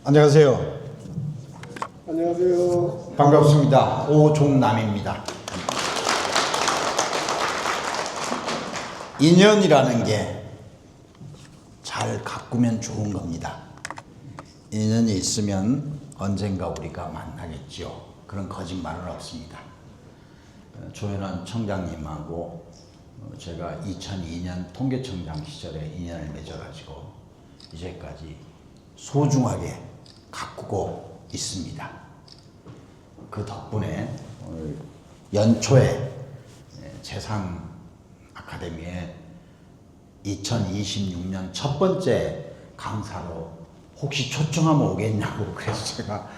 안녕하세요. 안녕하세요. 반갑습니다. 오종남입니다. 인연이라는 게 잘 가꾸면 좋은 겁니다. 인연이 있으면 언젠가 우리가 만나겠죠. 그런 거짓말은 없습니다. 조현원 청장님하고 제가 2002년 통계청장 시절에 인연을 맺어가지고 이제까지 소중하게 가꾸고 있습니다. 그 덕분에 오늘 연초에 재산 아카데미에 2026년 첫 번째 강사로 혹시 초청하면 오겠냐고 그래서 제가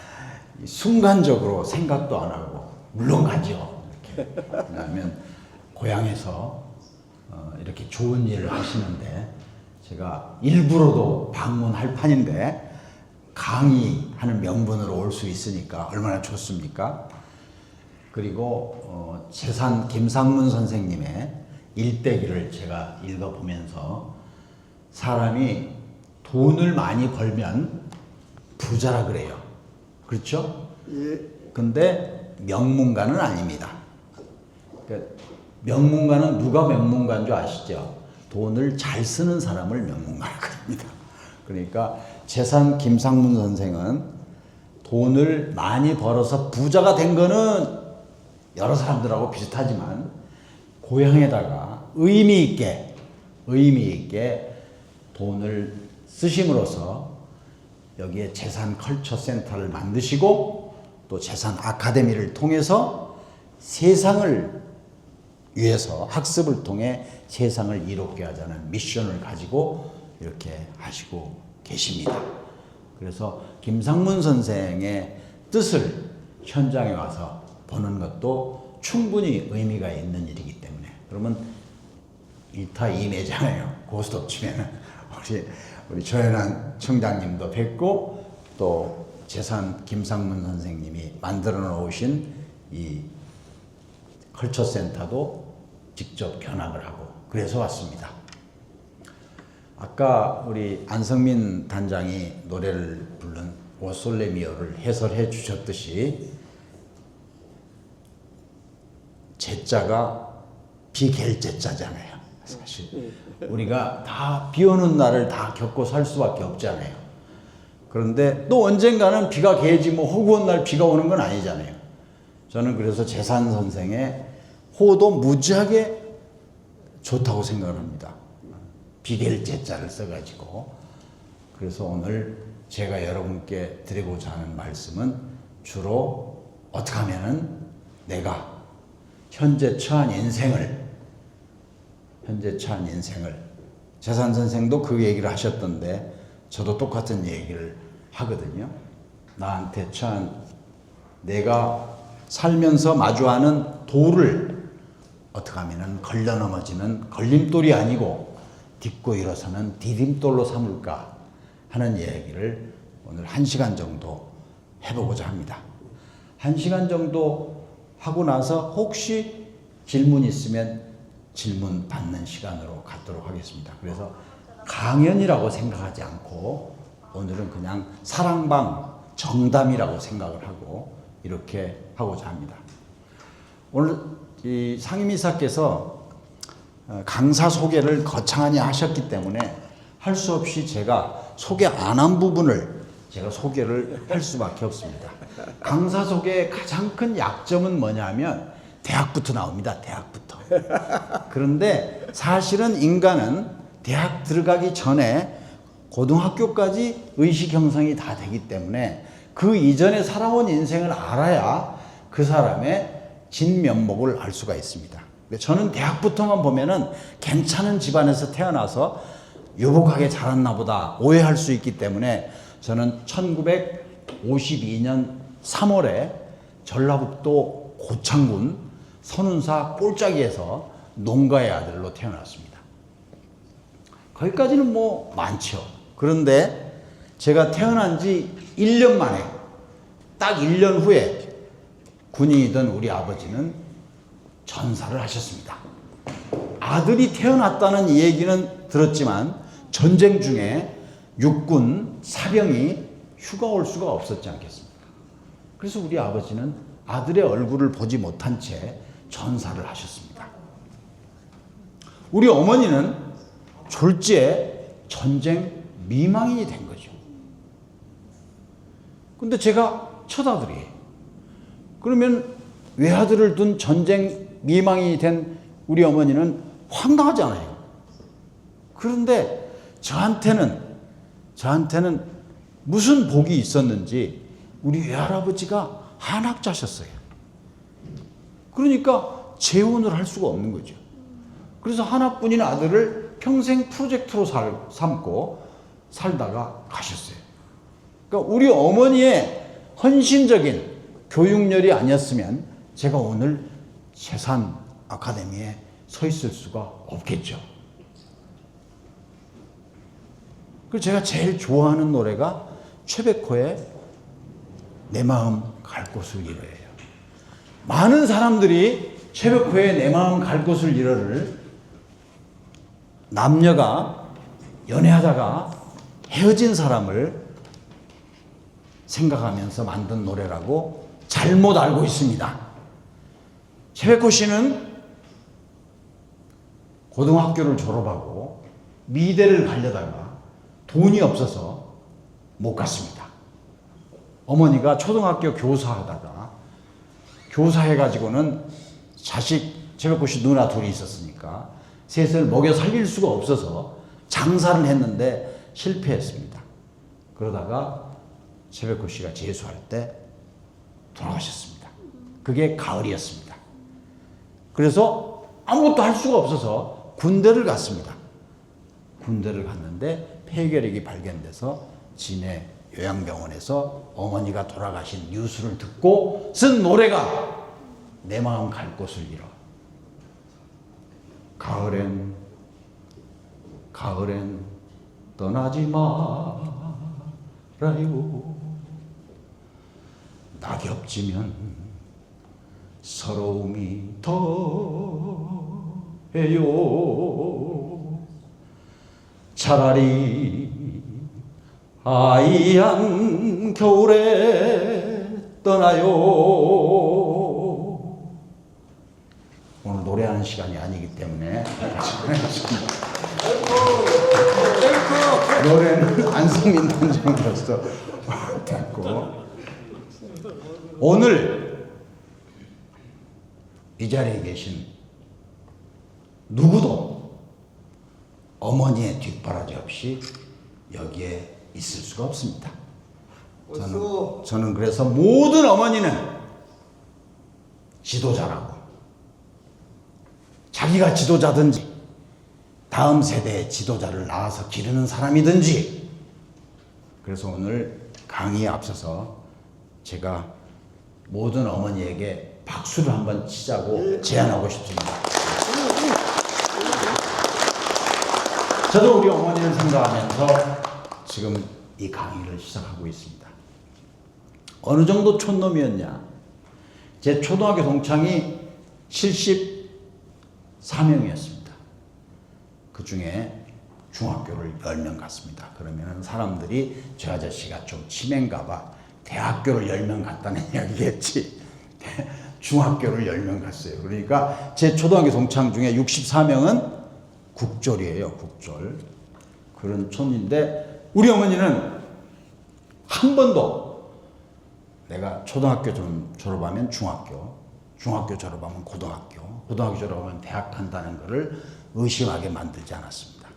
순간적으로 생각도 안 하고 물론 가죠. 이렇게. 왜냐하면 고향에서 이렇게 좋은 일을 하시는데 제가 일부러도 방문할 판인데 강의하는 명분으로 올 수 있으니까 얼마나 좋습니까? 그리고 재산 김상문 선생님의 일대기를 제가 읽어보면서 사람이 돈을 많이 벌면 부자라 그래요. 그렇죠? 예. 근데 명문가는 아닙니다. 그러니까 명문가는 누가 명문가인 줄 아시죠? 돈을 잘 쓰는 사람을 명문가라고 합니다. 그러니까 재산 김상문 선생은 돈을 많이 벌어서 부자가 된 거는 여러 사람들하고 비슷하지만 고향에다가 의미 있게 돈을 쓰심으로써 여기에 재산 컬처 센터를 만드시고 또 재산 아카데미를 통해서 세상을 위해서 학습을 통해 세상을 이롭게 하자는 미션을 가지고 이렇게 하시고 계십니다. 그래서 김상문 선생의 뜻을 현장에 와서 보는 것도 충분히 의미가 있는 일이기 때문에 그러면 일타이매잖아요. 고스톱 치면은 우리 조현환 청장님도 뵙고 또 재산 김상문 선생님이 만들어 놓으신 이 컬처 센터도 직접 견학을 하고 그래서 왔습니다. 아까 우리 안성민 단장이 노래를 부른 오솔레미오를 해설해 주셨듯이 제자가 비겔제자잖아요. 사실 우리가 다 비 오는 날을 다 겪고 살 수밖에 없잖아요. 그런데 또 언젠가는 비가 개지 뭐 허구한 날 비가 오는 건 아니잖아요. 저는 그래서 재산 선생의 호도 무지하게 좋다고 생각을 합니다. 비겔제자를 써가지고. 그래서 오늘 제가 여러분께 드리고자 하는 말씀은 주로 어떻게 하면은 내가 현재 처한 인생을 재산 선생도 그 얘기를 하셨던데 저도 똑같은 얘기를 하거든요. 나한테 처한 내가 살면서 마주하는 돌을 어떻게 하면은 걸려 넘어지는 걸림돌이 아니고 딛고 일어서는 디딤돌로 삼을까 하는 얘기를 오늘 1시간 정도 해보고자 합니다. 1시간 정도 하고 나서 혹시 질문 있으면 질문 받는 시간으로 갖도록 하겠습니다. 그래서 강연이라고 생각하지 않고 오늘은 그냥 사랑방 정담이라고 생각을 하고 이렇게 하고자 합니다. 오늘 이 상임이사께서 강사 소개를 거창하니 하셨기 때문에 할 수 없이 제가 소개 안 한 부분을 제가 소개를 할 수밖에 없습니다. 강사 소개의 가장 큰 약점은 뭐냐면 대학부터 나옵니다. 대학부터. 그런데 사실은 인간은 대학 들어가기 전에 고등학교까지 의식 형성이 다 되기 때문에 그 이전에 살아온 인생을 알아야 그 사람의 진면목을 알 수가 있습니다. 저는 대학부터만 보면은 괜찮은 집안에서 태어나서 유복하게 자랐나 보다 오해할 수 있기 때문에 저는 1952년 3월에 전라북도 고창군 선운사 꼴짜기에서 농가의 아들로 태어났습니다. 거기까지는 뭐 많죠. 그런데 제가 태어난 지 1년 만에 딱 1년 후에 군인이던 우리 아버지는 전사를 하셨습니다. 아들이 태어났다는 얘기는 들었지만 전쟁 중에 육군 사병이 휴가 올 수가 없었지 않겠습니까? 그래서 우리 아버지는 아들의 얼굴을 보지 못한 채 전사를 하셨습니다. 우리 어머니는 졸지에 전쟁 미망인이 된 거죠. 근데 제가 첫아들이에요. 그러면 외아들을 둔 전쟁 미망인이 된 우리 어머니는 황당하잖아요. 그런데 저한테는 무슨 복이 있었는지 우리 외할아버지가 한학자셨어요. 그러니까 재혼을 할 수가 없는 거죠. 그래서 하나뿐인 아들을 평생 프로젝트로 삼고 살다가 가셨어요. 그러니까 우리 어머니의 헌신적인 교육열이 아니었으면 제가 오늘 세산 아카데미에 서 있을 수가 없겠죠. 그리고 제가 제일 좋아하는 노래가 최백호의 내 마음 갈 곳을 잃어예요. 많은 사람들이 최백호의 내 마음 갈 곳을 잃어를 남녀가 연애하다가 헤어진 사람을 생각하면서 만든 노래라고 잘못 알고 있습니다. 최백호 씨는 고등학교를 졸업하고 미대를 가려다가 돈이 없어서 못 갔습니다. 어머니가 초등학교 교사하다가 교사해가지고는 최백호 씨 누나 둘이 있었으니까 셋을 먹여 살릴 수가 없어서 장사를 했는데 실패했습니다. 그러다가 최백호 씨가 재수할 때 돌아가셨습니다. 그게 가을이었습니다. 그래서 아무것도 할 수가 없어서 군대를 갔습니다. 군대를 갔는데 폐결핵이 발견돼서 진해 요양병원에서 어머니가 돌아가신 뉴스를 듣고 쓴 노래가 내 마음 갈 곳을 잃어. 가을엔 떠나지 말아요. 낙엽지면 서러움이 더해요. 차라리 하얀 겨울에 떠나요. 오늘 노래하는 시간이 아니기 때문에 노래는 안성민 단장으로서 됐고, 오늘 이 자리에 계신 누구도 어머니의 뒷바라지 없이 여기에 있을 수가 없습니다. 저는 그래서 모든 어머니는 지도자라고, 자기가 지도자든지 다음 세대의 지도자를 낳아서 기르는 사람이든지, 그래서 오늘 강의에 앞서서 제가 모든 어머니에게 박수를 한번 치자고 제안하고 싶습니다. 저도 우리 어머니를 생각하면서 지금 이 강의를 시작하고 있습니다. 어느 정도 촌놈이었냐? 제 초등학교 동창이 74명이었습니다. 그 중에 중학교를 10명 갔습니다. 그러면 사람들이 저 아저씨가 좀 치매인가 봐. 대학교를 10명 갔다는 이야기겠지. 중학교를 10명 갔어요. 그러니까 제 초등학교 동창 중에 64명은 국졸이에요. 국졸. 그런 촌인데 우리 어머니는 한 번도 내가 초등학교 졸업하면 중학교, 중학교 졸업하면 고등학교, 고등학교 졸업하면 대학 간다는 것을 의심하게 만들지 않았습니다.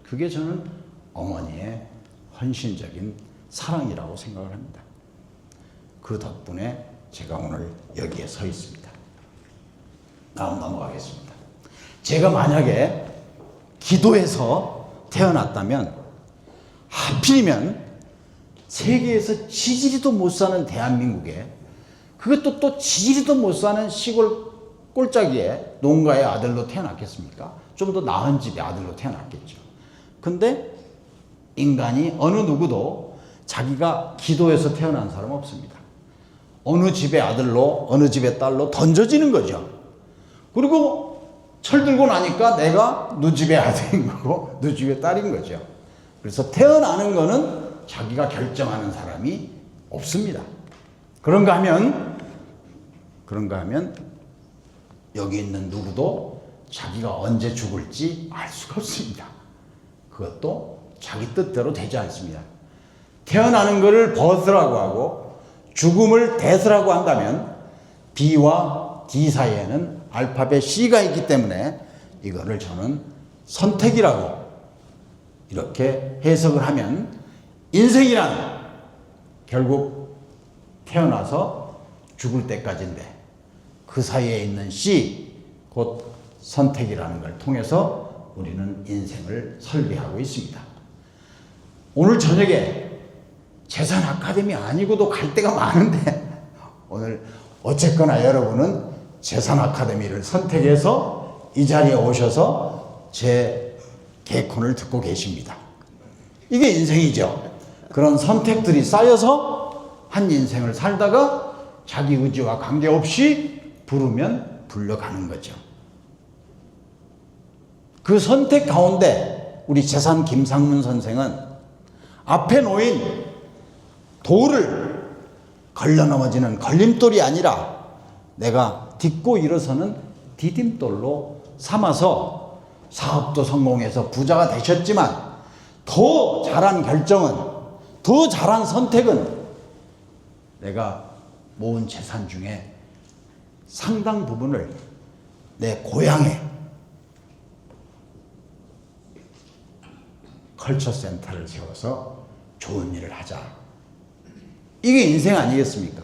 그게 저는 어머니의 헌신적인 사랑이라고 생각을 합니다. 그 덕분에 제가 오늘 여기에 서 있습니다. 다음 넘어가겠습니다. 제가 만약에 기도에서 태어났다면 하필이면 세계에서 지지리도 못 사는 대한민국에, 그것도 또 지지리도 못 사는 시골 꼴짜기에 농가의 아들로 태어났겠습니까? 좀 더 나은 집의 아들로 태어났겠죠. 근데 인간이 어느 누구도 자기가 기도에서 태어난 사람 없습니다. 어느 집의 아들로 어느 집의 딸로 던져지는 거죠. 그리고 철들고 나니까 내가 누 집의 아들인 거고 누 집의 딸인 거죠. 그래서 태어나는 거는 자기가 결정하는 사람이 없습니다. 그런가 하면 여기 있는 누구도 자기가 언제 죽을지 알 수가 없습니다. 그것도 자기 뜻대로 되지 않습니다. 태어나는 것을 버스라고 하고 죽음을 데스라고 한다면 B와 D 사이에는 알파벳 C가 있기 때문에 이거를 저는 선택이라고 이렇게 해석을 하면 인생이란 결국 태어나서 죽을 때까지인데 그 사이에 있는 C, 곧 선택이라는 걸 통해서 우리는 인생을 설계하고 있습니다. 오늘 저녁에 재산 아카데미 아니고도 갈 데가 많은데 오늘 어쨌거나 여러분은 재산 아카데미를 선택해서 이 자리에 오셔서 제 개콘을 듣고 계십니다. 이게 인생이죠. 그런 선택들이 쌓여서 한 인생을 살다가 자기 의지와 관계없이 부르면 불려가는 거죠. 그 선택 가운데 우리 재산 김상문 선생은 앞에 놓인 돌을 걸려 넘어지는 걸림돌이 아니라 내가 딛고 일어서는 디딤돌로 삼아서 사업도 성공해서 부자가 되셨지만 더 잘한 결정은, 더 잘한 선택은 내가 모은 재산 중에 상당 부분을 내 고향에 컬처센터를 세워서 좋은 일을 하자. 이게 인생 아니겠습니까?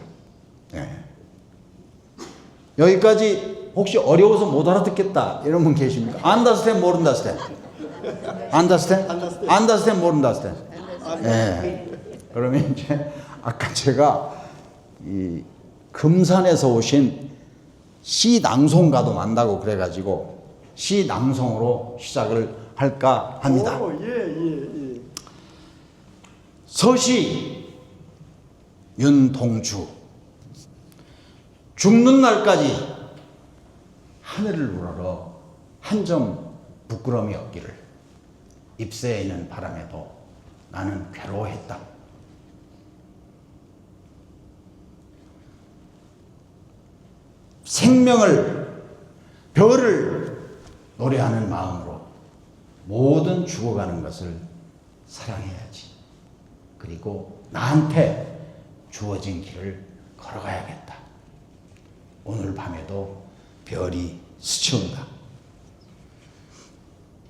네. 여기까지 혹시 어려워서 못 알아듣겠다 이런 분 계십니까? Understand, 못 understand? Understand? Understand, 못 understand? 네. 그러면 이제 아까 제가 이 금산에서 오신 시 낭송가도 만나고 그래가지고 시 낭송으로 시작을 할까 합니다. 예. 서시 윤동주. 죽는 날까지 하늘을 우러러 한 점 부끄러움이 없기를. 잎새에 있는 바람에도 나는 괴로워했다. 생명을, 별을 노래하는 마음으로 모든 죽어가는 것을 사랑해야지. 그리고 나한테 주어진 길을 걸어가야겠다. 오늘 밤에도 별이 스쳐온다.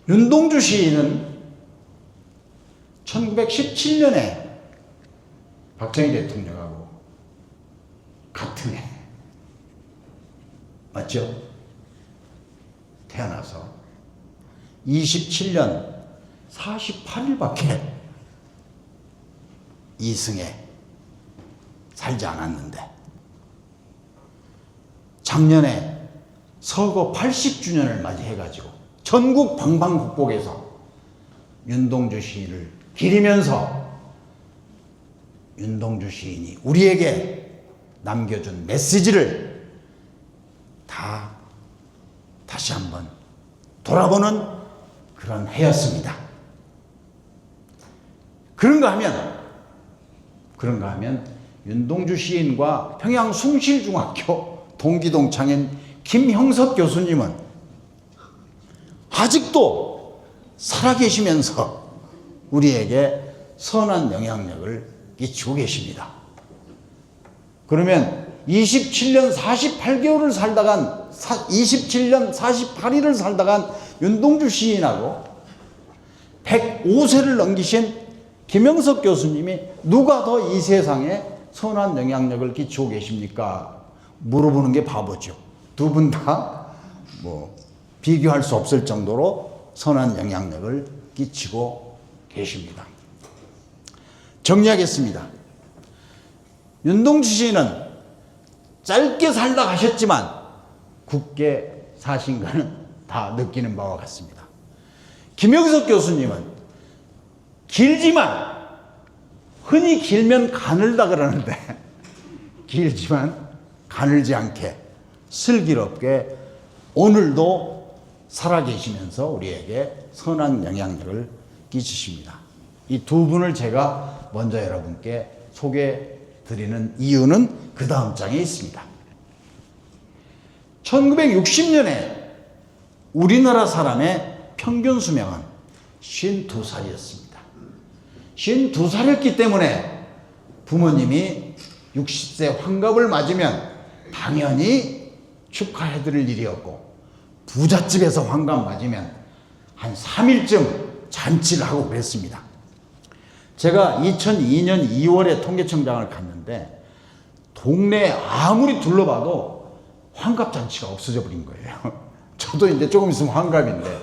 윤동주 시인은 1917년에 박정희 대통령하고 같은 해, 맞죠? 태어나서 27년 48일밖에 이승에 살지 않았는데 작년에 서거 80주년을 맞이해가지고 전국 방방곡곡에서 윤동주 시인을 기리면서 윤동주 시인이 우리에게 남겨준 메시지를 다시 한번 돌아보는 그런 해였습니다. 그런가 하면 윤동주 시인과 평양 숭실중학교 동기동창인 김형석 교수님은 아직도 살아계시면서 우리에게 선한 영향력을 끼치고 계십니다. 그러면 27년 48개월을 살다간 27년 48일을 살다간 윤동주 시인하고 105세를 넘기신 김영석 교수님이 누가 더 이 세상에 선한 영향력을 끼치고 계십니까? 물어보는 게 바보죠. 두 분 다 비교할 수 없을 정도로 선한 영향력을 끼치고 계십니다. 정리하겠습니다. 윤동주 시인은 짧게 살다 가셨지만 굳게 사신 거는 다 느끼는 바와 같습니다. 김영석 교수님은 길지만, 흔히 길면 가늘다 그러는데 길지만 가늘지 않게 슬기롭게 오늘도 살아계시면서 우리에게 선한 영향력을 끼치십니다. 이 두 분을 제가 먼저 여러분께 소개해 드리는 이유는 그 다음 장에 있습니다. 1960년에 우리나라 사람의 평균 수명은 52살이었습니다. 52살이었기 때문에 부모님이 60세 환갑을 맞으면 당연히 축하해 드릴 일이었고, 부잣집에서 환갑 맞으면 한 3일쯤 잔치를 하고 그랬습니다. 제가 2002년 2월에 통계청장을 갔는데 동네에 아무리 둘러봐도 환갑잔치가 없어져 버린 거예요. 저도 이제 조금 있으면 환갑인데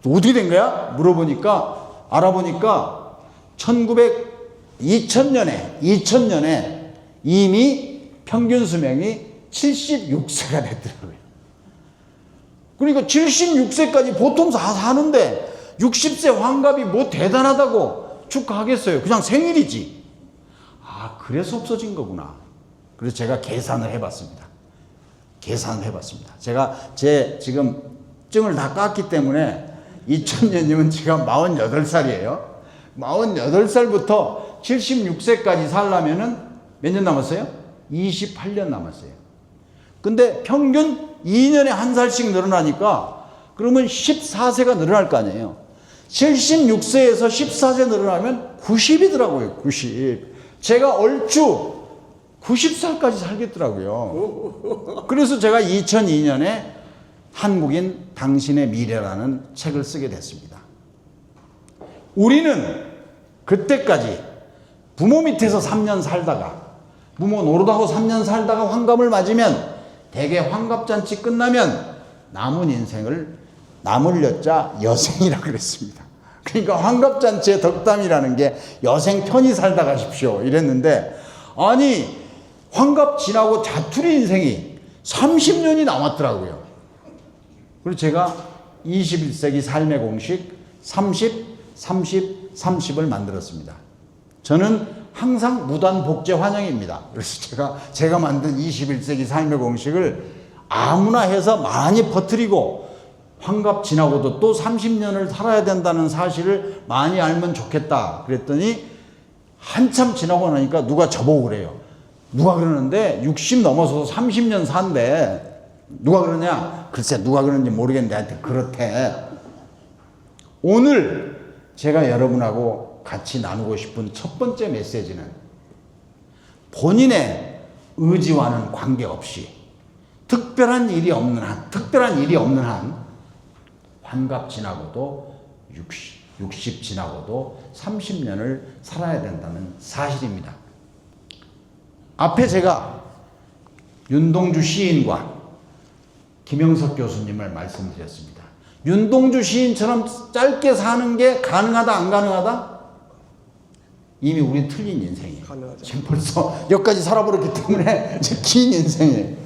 어떻게 된 거야? 물어보니까 알아보니까 2000년에 이미 평균 수명이 76세가 됐더라고요. 그러니까 76세까지 보통 다 사는데 60세 환갑이 뭐 대단하다고 축하하겠어요. 그냥 생일이지. 아, 그래서 없어진 거구나. 그래서 제가 계산을 해봤습니다. 제가 제 지금 증을 다 깠기 때문에 2000년이면 제가 48살이에요. 48살부터 76세까지 살려면은 몇 년 남았어요? 28년 남았어요. 근데 평균 2년에 한 살씩 늘어나니까 그러면 14세가 늘어날 거 아니에요. 76세에서 14세 늘어나면 90이더라고요. 90. 제가 얼추 90살까지 살겠더라고요. 그래서 제가 2002년에 한국인 당신의 미래라는 책을 쓰게 됐습니다. 우리는 그때까지 부모 밑에서 3년 살다가, 부모 노릇하고 3년 살다가 환갑을 맞으면 대개 환갑잔치 끝나면 남은 인생을 남을 여자 여생이라고 그랬습니다. 그러니까 환갑잔치의 덕담이라는 게 여생 편히 살다 가십시오 이랬는데, 아니 환갑 지나고 자투리 인생이 30년이 남았더라고요. 그래서 제가 21세기 삶의 공식 30, 30, 30을 만들었습니다. 저는 항상 무단 복제 환영입니다. 그래서 제가 만든 21세기 삶의 공식을 아무나 해서 많이 퍼뜨리고, 환갑 지나고도 또 30년을 살아야 된다는 사실을 많이 알면 좋겠다 그랬더니 한참 지나고 나니까 누가 저보고 그래요. 누가 그러는데 60 넘어서도 30년 산대. 누가 그러냐? 글쎄 누가 그러는지 모르겠는데 하여튼 그렇대. 오늘 제가 여러분하고 같이 나누고 싶은 첫 번째 메시지는 본인의 의지와는 관계없이 특별한 일이 없는 한 환갑 지나고도 60 지나고도 30년을 살아야 된다는 사실입니다. 앞에 제가 윤동주 시인과 김영석 교수님을 말씀드렸습니다. 윤동주 시인처럼 짧게 사는 게 가능하다 안 가능하다? 이미 우리 틀린 인생이에요. 가능하죠. 지금 벌써 여기까지 살아버렸기 때문에 이제 긴 인생이에요.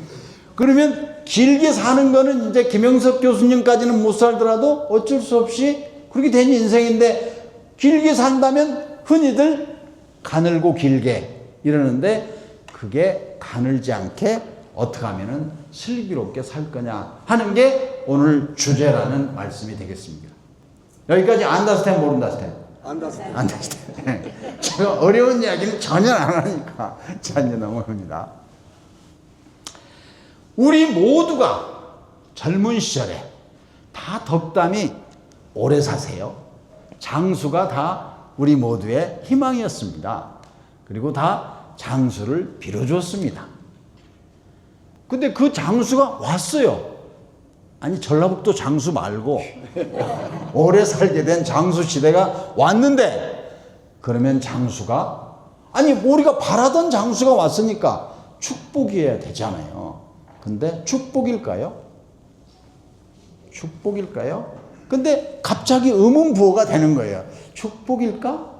그러면 길게 사는 거는 이제 김영석 교수님까지는 못 살더라도 어쩔 수 없이 그렇게 된 인생인데, 길게 산다면 흔히들 가늘고 길게 이러는데, 그게 가늘지 않게 어떻게 하면은 슬기롭게 살 거냐 하는 게 오늘 주제라는 말씀이 되겠습니다. 여기까지 안다스탠 모른다스탠? 안다스탠. 제가 어려운 이야기는 전혀 안 하니까 자 이제 넘어갑니다. 우리 모두가 젊은 시절에 다 덕담이 오래 사세요. 장수가 다 우리 모두의 희망이었습니다. 그리고 다 장수를 빌어줬습니다. 근데 그 장수가 왔어요. 아니 전라북도 장수 말고 오래 살게 된 장수 시대가 왔는데, 그러면 장수가, 아니 우리가 바라던 장수가 왔으니까 축복이어야 되잖아요. 근데 축복일까요? 근데 갑자기 의문부호가 되는 거예요. 축복일까?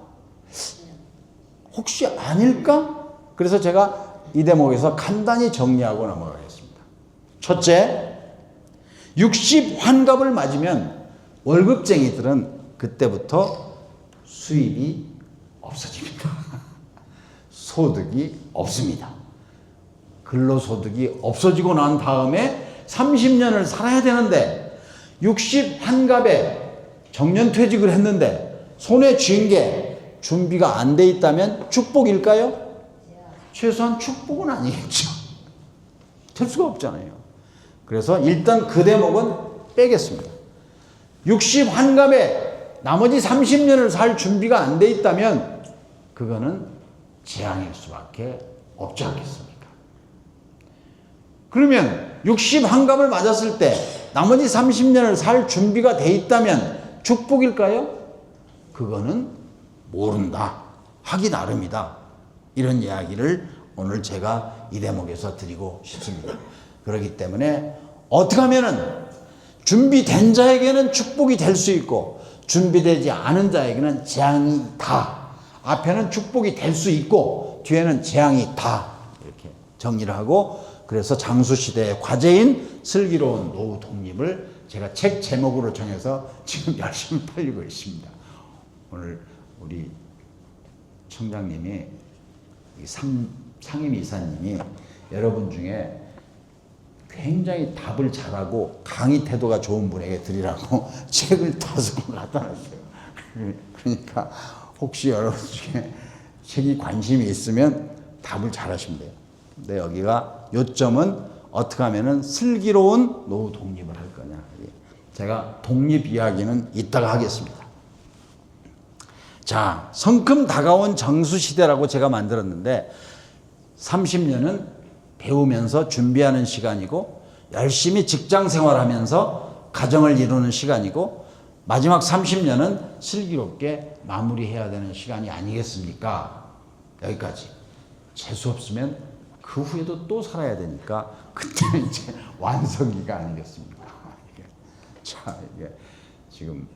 혹시 아닐까? 그래서 제가 이 대목에서 간단히 정리하고 넘어가겠습니다. 첫째, 60 환갑을 맞으면 월급쟁이들은 그때부터 수입이 없어집니다. 소득이 없습니다. 근로소득이 없어지고 난 다음에 30년을 살아야 되는데, 60 환갑에 정년퇴직을 했는데 손에 쥔 게 준비가 안 돼 있다면 축복일까요? 최소한 축복은 아니겠죠. 될 수가 없잖아요. 그래서 일단 그 대목은 빼겠습니다. 60 환갑에 나머지 30년을 살 준비가 안 돼 있다면 그거는 재앙일 수밖에 없지 않겠습니까? 그러면 60 환갑을 맞았을 때 나머지 30년을 살 준비가 돼 있다면 축복일까요? 그거는 모른다. 하기 나름이다. 이런 이야기를 오늘 제가 이 대목에서 드리고 싶습니다. 그렇기 때문에 어떻게 하면은 준비된 자에게는 축복이 될 수 있고 준비되지 않은 자에게는 재앙이다. 앞에는 축복이 될 수 있고 뒤에는 재앙이다. 이렇게 정리를 하고 그래서 장수시대의 과제인 슬기로운 노후 독립을 제가 책 제목으로 정해서 지금 열심히 팔리고 있습니다. 오늘 우리 청장님이 상임 이사님이 여러분 중에 굉장히 답을 잘하고 강의 태도가 좋은 분에게 드리라고 책을 5권 갖다 놨어요. 그러니까 혹시 여러분 중에 책이 관심이 있으면 답을 잘하시면 돼요. 근데 여기가 요점은 어떻게 하면은 슬기로운 노후 독립을 할 거냐. 제가 독립 이야기는 이따가 하겠습니다. 자, 성큼 다가온 장수시대라고 제가 만들었는데 30년은 배우면서 준비하는 시간이고 열심히 직장 생활하면서 가정을 이루는 시간이고 마지막 30년은 슬기롭게 마무리해야 되는 시간이 아니겠습니까? 여기까지. 재수 없으면 그 후에도 또 살아야 되니까 그때는 이제 완성기가 아니겠습니까? 자, 이게 지금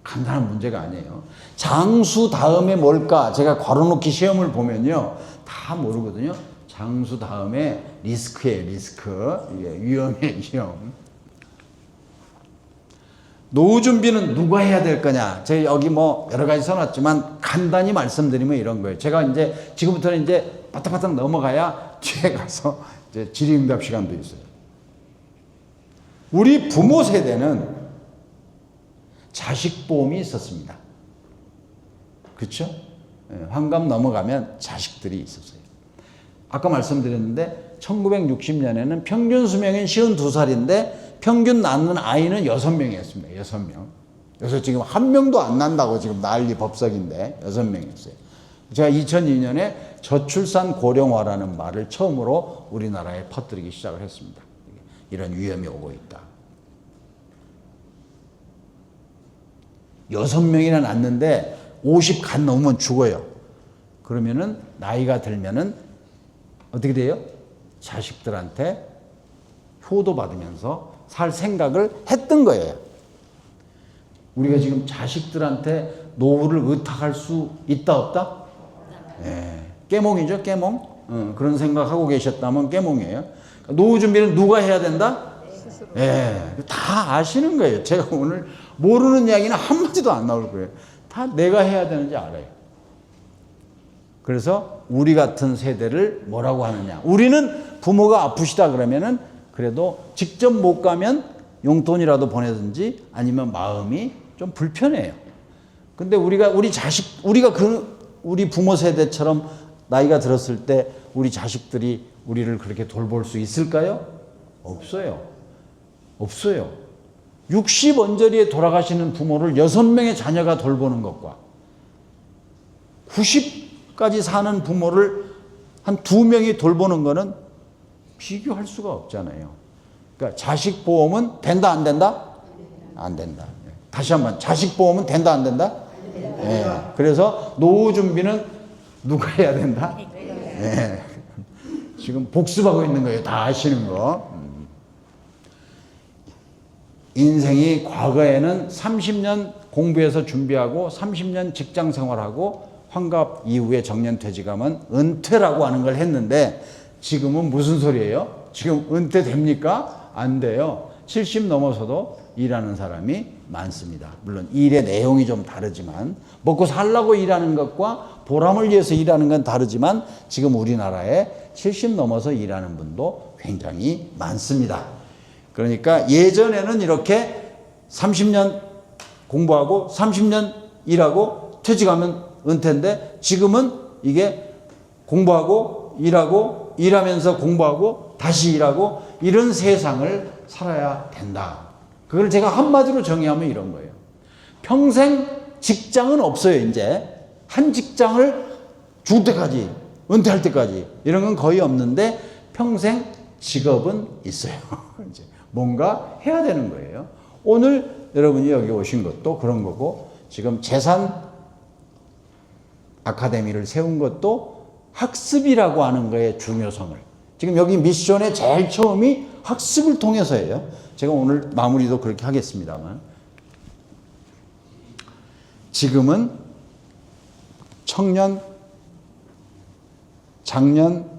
간단한 문제가 아니에요. 장수 다음에 뭘까? 제가 괄호놓기 시험을 보면요. 다 모르거든요. 장수 다음에 리스크예요. 리스크. 이게 위험이에요. 위험. 노후 준비는 누가 해야 될 거냐? 제가 여기 뭐 여러 가지 써놨지만 간단히 말씀드리면 이런 거예요. 제가 이제 지금부터는 이제 바닥바닥 넘어가야 뒤에 가서 이제 질의응답 시간도 있어요. 우리 부모 세대는 자식 보험이 있었습니다. 그렇죠? 환갑 넘어가면 자식들이 있었어요. 아까 말씀드렸는데 1960년에는 평균 수명은 52살인데 평균 낳는 아이는 6명이었습니다. 6명. 그래서 지금 1명도 안 난다고 지금 난리 법석인데 6명이었어요. 제가 2002년에 저출산 고령화라는 말을 처음으로 우리나라에 퍼뜨리기 시작을 했습니다. 이런 위험이 오고 있다. 6명이나 낳는데 50 간 넘으면 죽어요. 그러면은 나이가 들면은 어떻게 돼요? 자식들한테 효도받으면서 살 생각을 했던 거예요. 우리가 지금 자식들한테 노후를 의탁할 수 있다 없다? 예. 깨몽이죠, 깨몽. 그런 생각하고 계셨다면 깨몽이에요. 노후 준비는 누가 해야 된다? 예. 다 아시는 거예요. 제가 오늘 모르는 이야기는 한마디도 안 나올 거예요. 다 내가 해야 되는지 알아요. 그래서 우리 같은 세대를 뭐라고 하느냐. 우리는 부모가 아프시다 그러면은 그래도 직접 못 가면 용돈이라도 보내든지 아니면 마음이 좀 불편해요. 근데 우리가 우리 부모 세대처럼 나이가 들었을 때 우리 자식들이 우리를 그렇게 돌볼 수 있을까요? 없어요. 없어요. 60 언저리에 돌아가시는 부모를 6명의 자녀가 돌보는 것과 90까지 사는 부모를 한 2명이 돌보는 거는 비교할 수가 없잖아요. 그러니까 자식 보험은 된다 안 된다? 안 된다. 다시 한번 자식 보험은 된다 안 된다? 예. 그래서 노후 준비는 누가 해야 된다? 예. 지금 복습하고 있는 거예요. 다 아시는 거. 인생이 과거에는 30년 공부해서 준비하고 30년 직장 생활하고 환갑 이후에 정년퇴직하면 은퇴라고 하는 걸 했는데 지금은 무슨 소리예요? 지금 은퇴 됩니까? 안 돼요. 70 넘어서도 일하는 사람이 많습니다. 물론 일의 내용이 좀 다르지만 먹고 살라고 일하는 것과 보람을 위해서 일하는 건 다르지만 지금 우리나라에 70 넘어서 일하는 분도 굉장히 많습니다. 그러니까 예전에는 이렇게 30년 공부하고 30년 일하고 퇴직하면 은퇴인데 지금은 이게 공부하고 일하고 일하면서 공부하고 다시 일하고 이런 세상을 살아야 된다. 그걸 제가 한마디로 정의하면 이런 거예요. 평생 직장은 없어요. 이제 한 직장을 죽을 때까지 은퇴할 때까지 이런 건 거의 없는데 평생 직업은 있어요. 이제 뭔가 해야 되는 거예요. 오늘 여러분이 여기 오신 것도 그런 거고 지금 재산 아카데미를 세운 것도 학습이라고 하는 거의 중요성을 지금 여기 미션의 제일 처음이 학습을 통해서예요. 제가 오늘 마무리도 그렇게 하겠습니다만 지금은 청년, 장년,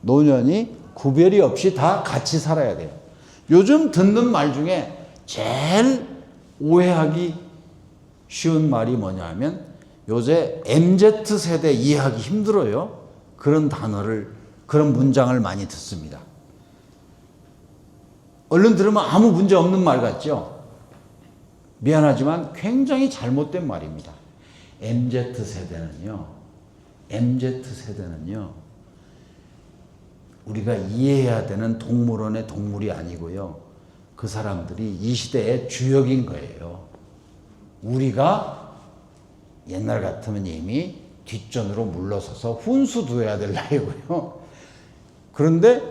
노년이 구별이 없이 다 같이 살아야 돼요. 요즘 듣는 말 중에 제일 오해하기 쉬운 말이 뭐냐 하면 요새 MZ세대 이해하기 힘들어요. 그런 단어를, 그런 문장을 많이 듣습니다. 얼른 들으면 아무 문제 없는 말 같죠? 미안하지만 굉장히 잘못된 말입니다. MZ세대는요, 우리가 이해해야 되는 동물원의 동물이 아니고요. 그 사람들이 이 시대의 주역인 거예요. 우리가 옛날 같으면 이미 뒷전으로 물러서서 훈수두어야 될 나이고요. 그런데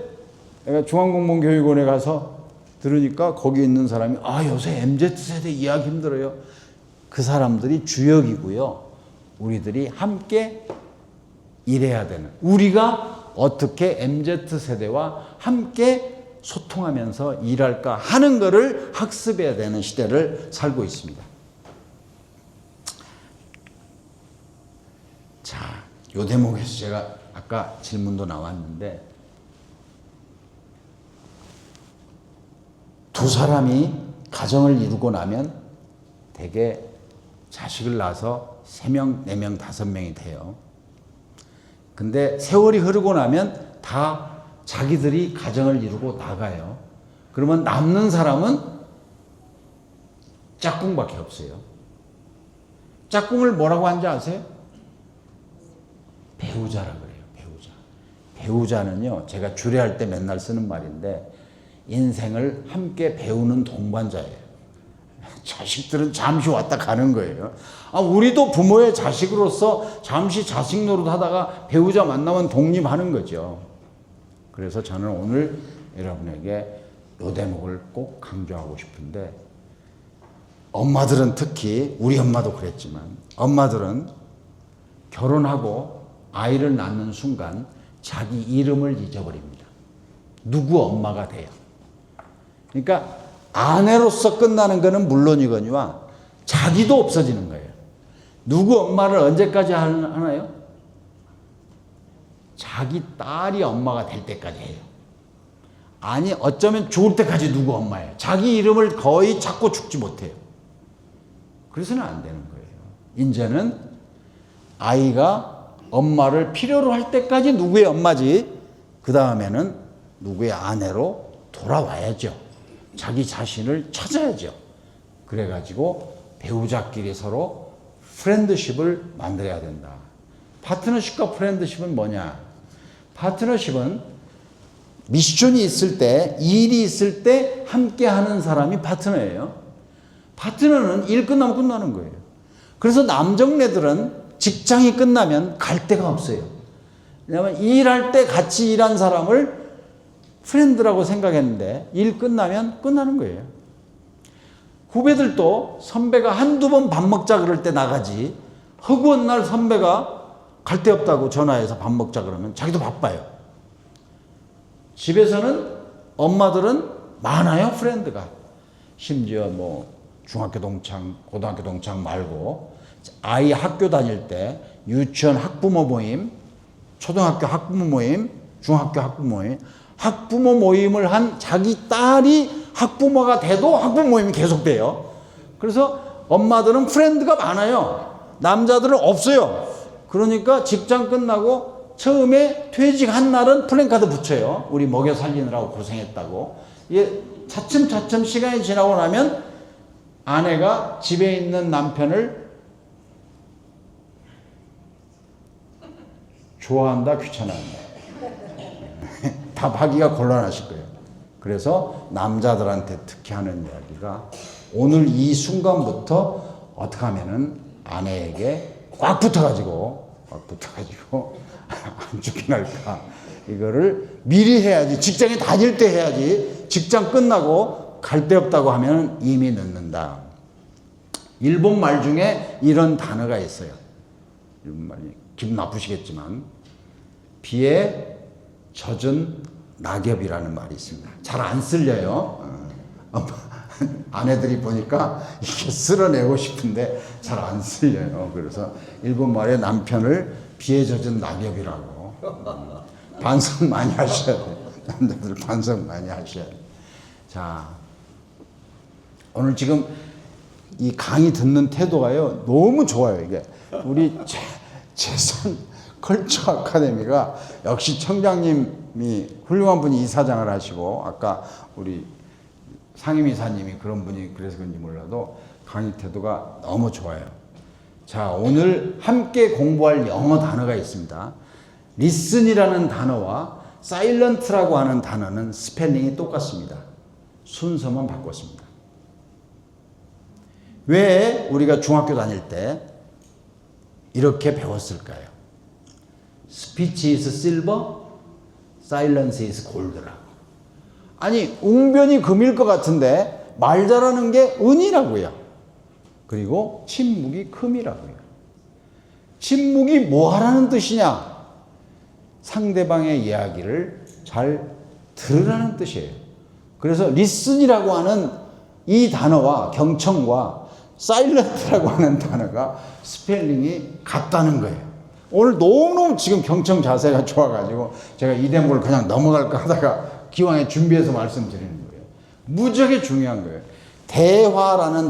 내가 중앙공무원교육원에 가서 들으니까 거기 있는 사람이 요새 MZ세대 이해하기 힘들어요. 그 사람들이 주역이고요. 우리들이 함께 일해야 되는, 우리가 어떻게 MZ세대와 함께 소통하면서 일할까 하는 것을 학습해야 되는 시대를 살고 있습니다. 자, 요 대목에서 제가 아까 질문도 나왔는데 두 사람이 가정을 이루고 나면 대개 자식을 낳아서 3명, 4명, 5명이 돼요. 근데 세월이 흐르고 나면 다 자기들이 가정을 이루고 나가요. 그러면 남는 사람은 짝꿍밖에 없어요. 짝꿍을 뭐라고 하는지 아세요? 배우자라 그래요. 배우자. 배우자는요, 제가 주례할 때 맨날 쓰는 말인데 인생을 함께 배우는 동반자예요. 자식들은 잠시 왔다 가는 거예요. 우리도 부모의 자식으로서 잠시 자식 노릇하다가 배우자 만나면 독립하는 거죠. 그래서 저는 오늘 여러분에게 이 대목을 꼭 강조하고 싶은데 엄마들은 특히 우리 엄마도 그랬지만 엄마들은 결혼하고 아이를 낳는 순간 자기 이름을 잊어버립니다. 누구 엄마가 돼요. 그러니까 아내로서 끝나는 것은 물론이거니와 자기도 없어지는 거예요. 누구 엄마를 언제까지 하나요? 자기 딸이 엄마가 될 때까지 해요. 아니 어쩌면 죽을 때까지 누구 엄마예요. 자기 이름을 거의 찾고 죽지 못해요. 그래서는 안 되는 거예요. 이제는 아이가 엄마를 필요로 할 때까지 누구의 엄마지, 그 다음에는 누구의 아내로 돌아와야죠. 자기 자신을 찾아야죠. 그래가지고 배우자끼리 서로 프렌드십을 만들어야 된다. 파트너십과 프렌드십은 뭐냐? 파트너십은 미션이 있을 때, 일이 있을 때 함께 하는 사람이 파트너예요. 파트너는 일 끝나면 끝나는 거예요. 그래서 남정네들은 직장이 끝나면 갈 데가 없어요. 왜냐하면 일할 때 같이 일한 사람을 프렌드라고 생각했는데 일 끝나면 끝나는 거예요. 후배들도 선배가 한두 번 밥 먹자 그럴 때 나가지, 허구한 날 선배가 갈 데 없다고 전화해서 밥 먹자 그러면 자기도 바빠요. 집에서는 엄마들은 많아요, 프렌드가. 심지어 뭐 중학교 동창, 고등학교 동창 말고 아이 학교 다닐 때 유치원 학부모 모임, 초등학교 학부모 모임, 중학교 학부모 모임, 학부모 모임을 한 자기 딸이 학부모가 돼도 학부모 모임이 계속돼요. 그래서 엄마들은 프렌드가 많아요. 남자들은 없어요. 그러니까 직장 끝나고 처음에 퇴직한 날은 플랜카드 붙여요. 우리 먹여 살리느라고 고생했다고. 이게 차츰차츰 시간이 지나고 나면 아내가 집에 있는 남편을 좋아한다, 귀찮아한다. 답하기가 곤란하실 거예요. 그래서 남자들한테 특히 하는 이야기가 오늘 이 순간부터 어떻게 하면은 아내에게 꽉 붙어가지고 안 죽긴 할까. 이거를 미리 해야지. 직장에 다닐 때 해야지. 직장 끝나고 갈 데 없다고 하면 이미 늦는다. 일본 말 중에 이런 단어가 있어요. 일본 말이 기분 나쁘시겠지만 비에 젖은 낙엽이라는 말이 있습니다. 잘 안 쓸려요. 아내들이 보니까 이게 쓸어내고 싶은데 잘 안 쓸려요. 그래서 일본 말에 남편을 비에 젖은 낙엽이라고 반성 많이 하셔야 돼요. 남자들 반성 많이 하셔야 돼요. 자, 오늘 지금 이 강의 듣는 태도가요 너무 좋아요. 이게 우리 재산 컬처 아카데미가 역시 청장님이 훌륭한 분이 이사장을 하시고 아까 우리 상임이사님이 그런 분이 그래서 그런지 몰라도 강의 태도가 너무 좋아요. 자, 오늘 함께 공부할 영어 단어가 있습니다. listen이라는 단어와 silent라고 하는 단어는 스펠링이 똑같습니다. 순서만 바꿨습니다. 왜 우리가 중학교 다닐 때 이렇게 배웠을까요? Speech is silver, silence is gold라고. 아니, 웅변이 금일 것 같은데 말 잘하는 게 은이라고요. 그리고 침묵이 금이라고요. 침묵이 뭐 하라는 뜻이냐? 상대방의 이야기를 잘 들으라는 뜻이에요. 그래서 listen이라고 하는 이 단어와 경청과 silent라고 하는 단어가 스펠링이 같다는 거예요. 오늘 너무너무 지금 경청 자세가 좋아가지고 제가 이 대목을 그냥 넘어갈까 하다가 기왕에 준비해서 말씀드리는 거예요. 무지하게 중요한 거예요. 대화라는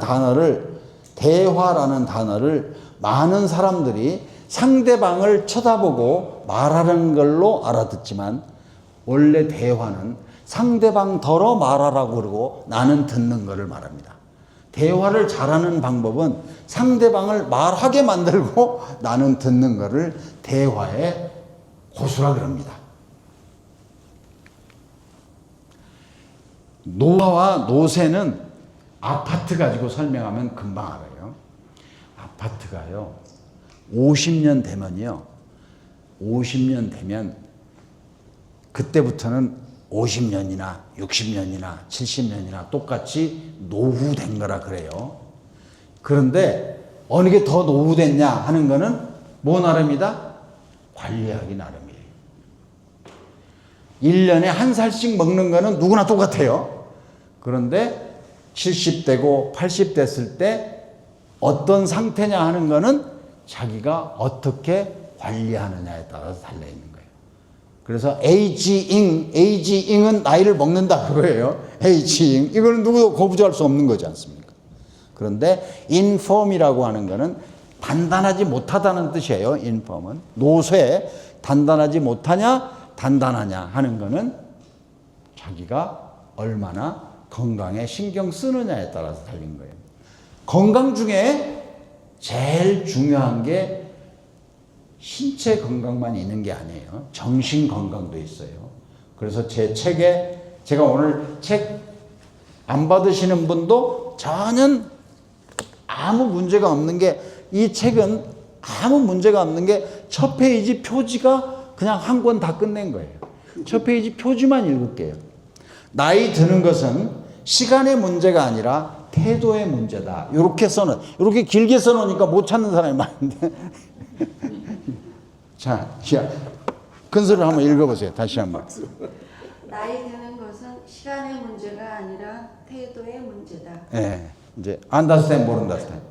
단어를 많은 사람들이 상대방을 쳐다보고 말하는 걸로 알아듣지만 원래 대화는 상대방더러 말하라고 그러고 나는 듣는 거를 말합니다. 대화를 잘하는 방법은 상대방을 말하게 만들고 나는 듣는 거를 대화의 고수라 그럽니다. 노화와 노세는 아파트 가지고 설명하면 금방 알아요. 아파트가요, 50년 되면 그때부터는 50년이나 60년이나 70년이나 똑같이 노후된 거라 그래요. 그런데 어느 게 더 노후됐냐 하는 거는 뭐 나름이다? 관리하기 나름이에요. 1년에 한 살씩 먹는 거는 누구나 똑같아요. 그런데 70대고 80 됐을 때 어떤 상태냐 하는 거는 자기가 어떻게 관리하느냐에 따라서 달려있는 거예요. 그래서 에이지잉은 나이를 먹는다 그거예요. 에이지잉. 이거는 누구도 거부할 수 없는 거지 않습니까? 그런데 인펌이라고 하는 거는 단단하지 못하다는 뜻이에요. 인펌은. 노쇠, 단단하지 못하냐, 단단하냐 하는 거는 자기가 얼마나 건강에 신경 쓰느냐에 따라서 달린 거예요. 건강 중에 제일 중요한 게 신체 건강만 있는 게 아니에요. 정신 건강도 있어요. 그래서 제 책에 제가 오늘 책 안 받으시는 분도 전혀 아무 문제가 없는 게 이 책은 아무 문제가 없는 게 첫 페이지 표지가 그냥 한 권 다 끝낸 거예요. 첫 페이지 표지만 읽을게요. 나이 드는 것은 시간의 문제가 아니라 태도의 문제다. 이렇게 길게 써놓으니까 못 찾는 사람이 많은데. 자, 큰 소리로 한번 읽어보세요. 다시 한번. 나이 드는 것은 시간의 문제가 아니라 태도의 문제다. 예. 이제 understand, 모른다stand.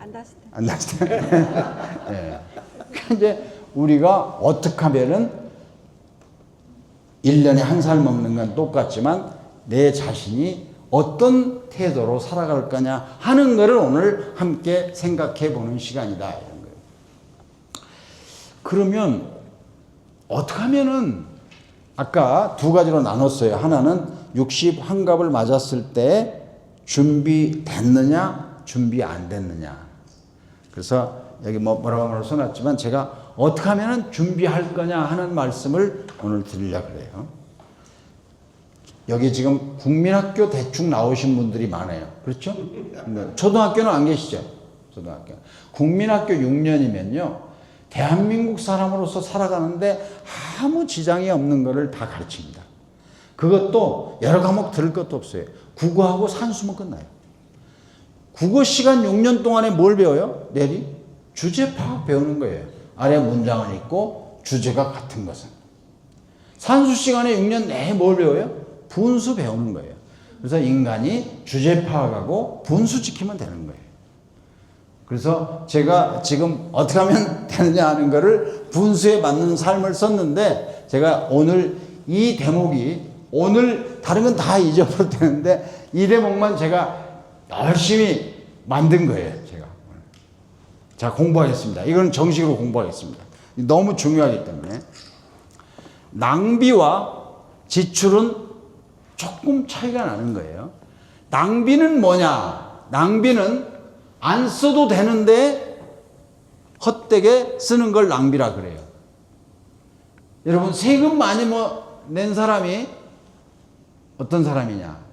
understand. 예. 이제 우리가 어떻게 하면은 1년에 한 살 먹는 건 똑같지만 내 자신이 어떤 태도로 살아갈 거냐 하는 것을 오늘 함께 생각해 보는 시간이다. 이런 거예요. 그러면 어떻게 하면은 아까 두 가지로 나눴어요. 하나는 60 환갑을 맞았을 때 준비됐느냐, 준비 안 됐느냐. 그래서 여기 뭐라고 써놨지만 제가 어떻게 하면 준비할 거냐 하는 말씀을 오늘 드리려고 그래요. 여기 지금 국민학교 대충 나오신 분들이 많아요. 그렇죠? 초등학교는 안 계시죠? 초등학교. 국민학교 6년이면요. 대한민국 사람으로서 살아가는데 아무 지장이 없는 거를 다 가르칩니다. 그것도 여러 과목 들을 것도 없어요. 국어하고 산수만 끝나요. 국어 시간 6년 동안에 뭘 배워요? 내리? 주제 파악 배우는 거예요. 아래 문장을 읽고 주제가 같은 것은. 산수 시간에 6년 내에 뭘 배워요? 분수 배우는 거예요. 그래서 인간이 주제 파악하고 분수 지키면 되는 거예요. 그래서 제가 지금 어떻게 하면 되느냐 하는 거를 분수에 맞는 삶을 썼는데 제가 오늘 이 대목이 오늘 다른 건 다 잊어버려도 되는데 이 대목만 제가 열심히 만든 거예요. 제가. 자, 공부하겠습니다. 이건 정식으로 공부하겠습니다. 너무 중요하기 때문에. 낭비와 지출은 조금 차이가 나는 거예요. 낭비는 뭐냐? 낭비는 안 써도 되는데 헛되게 쓰는 걸 낭비라 그래요. 여러분, 세금 많이 낸 사람이 어떤 사람이냐?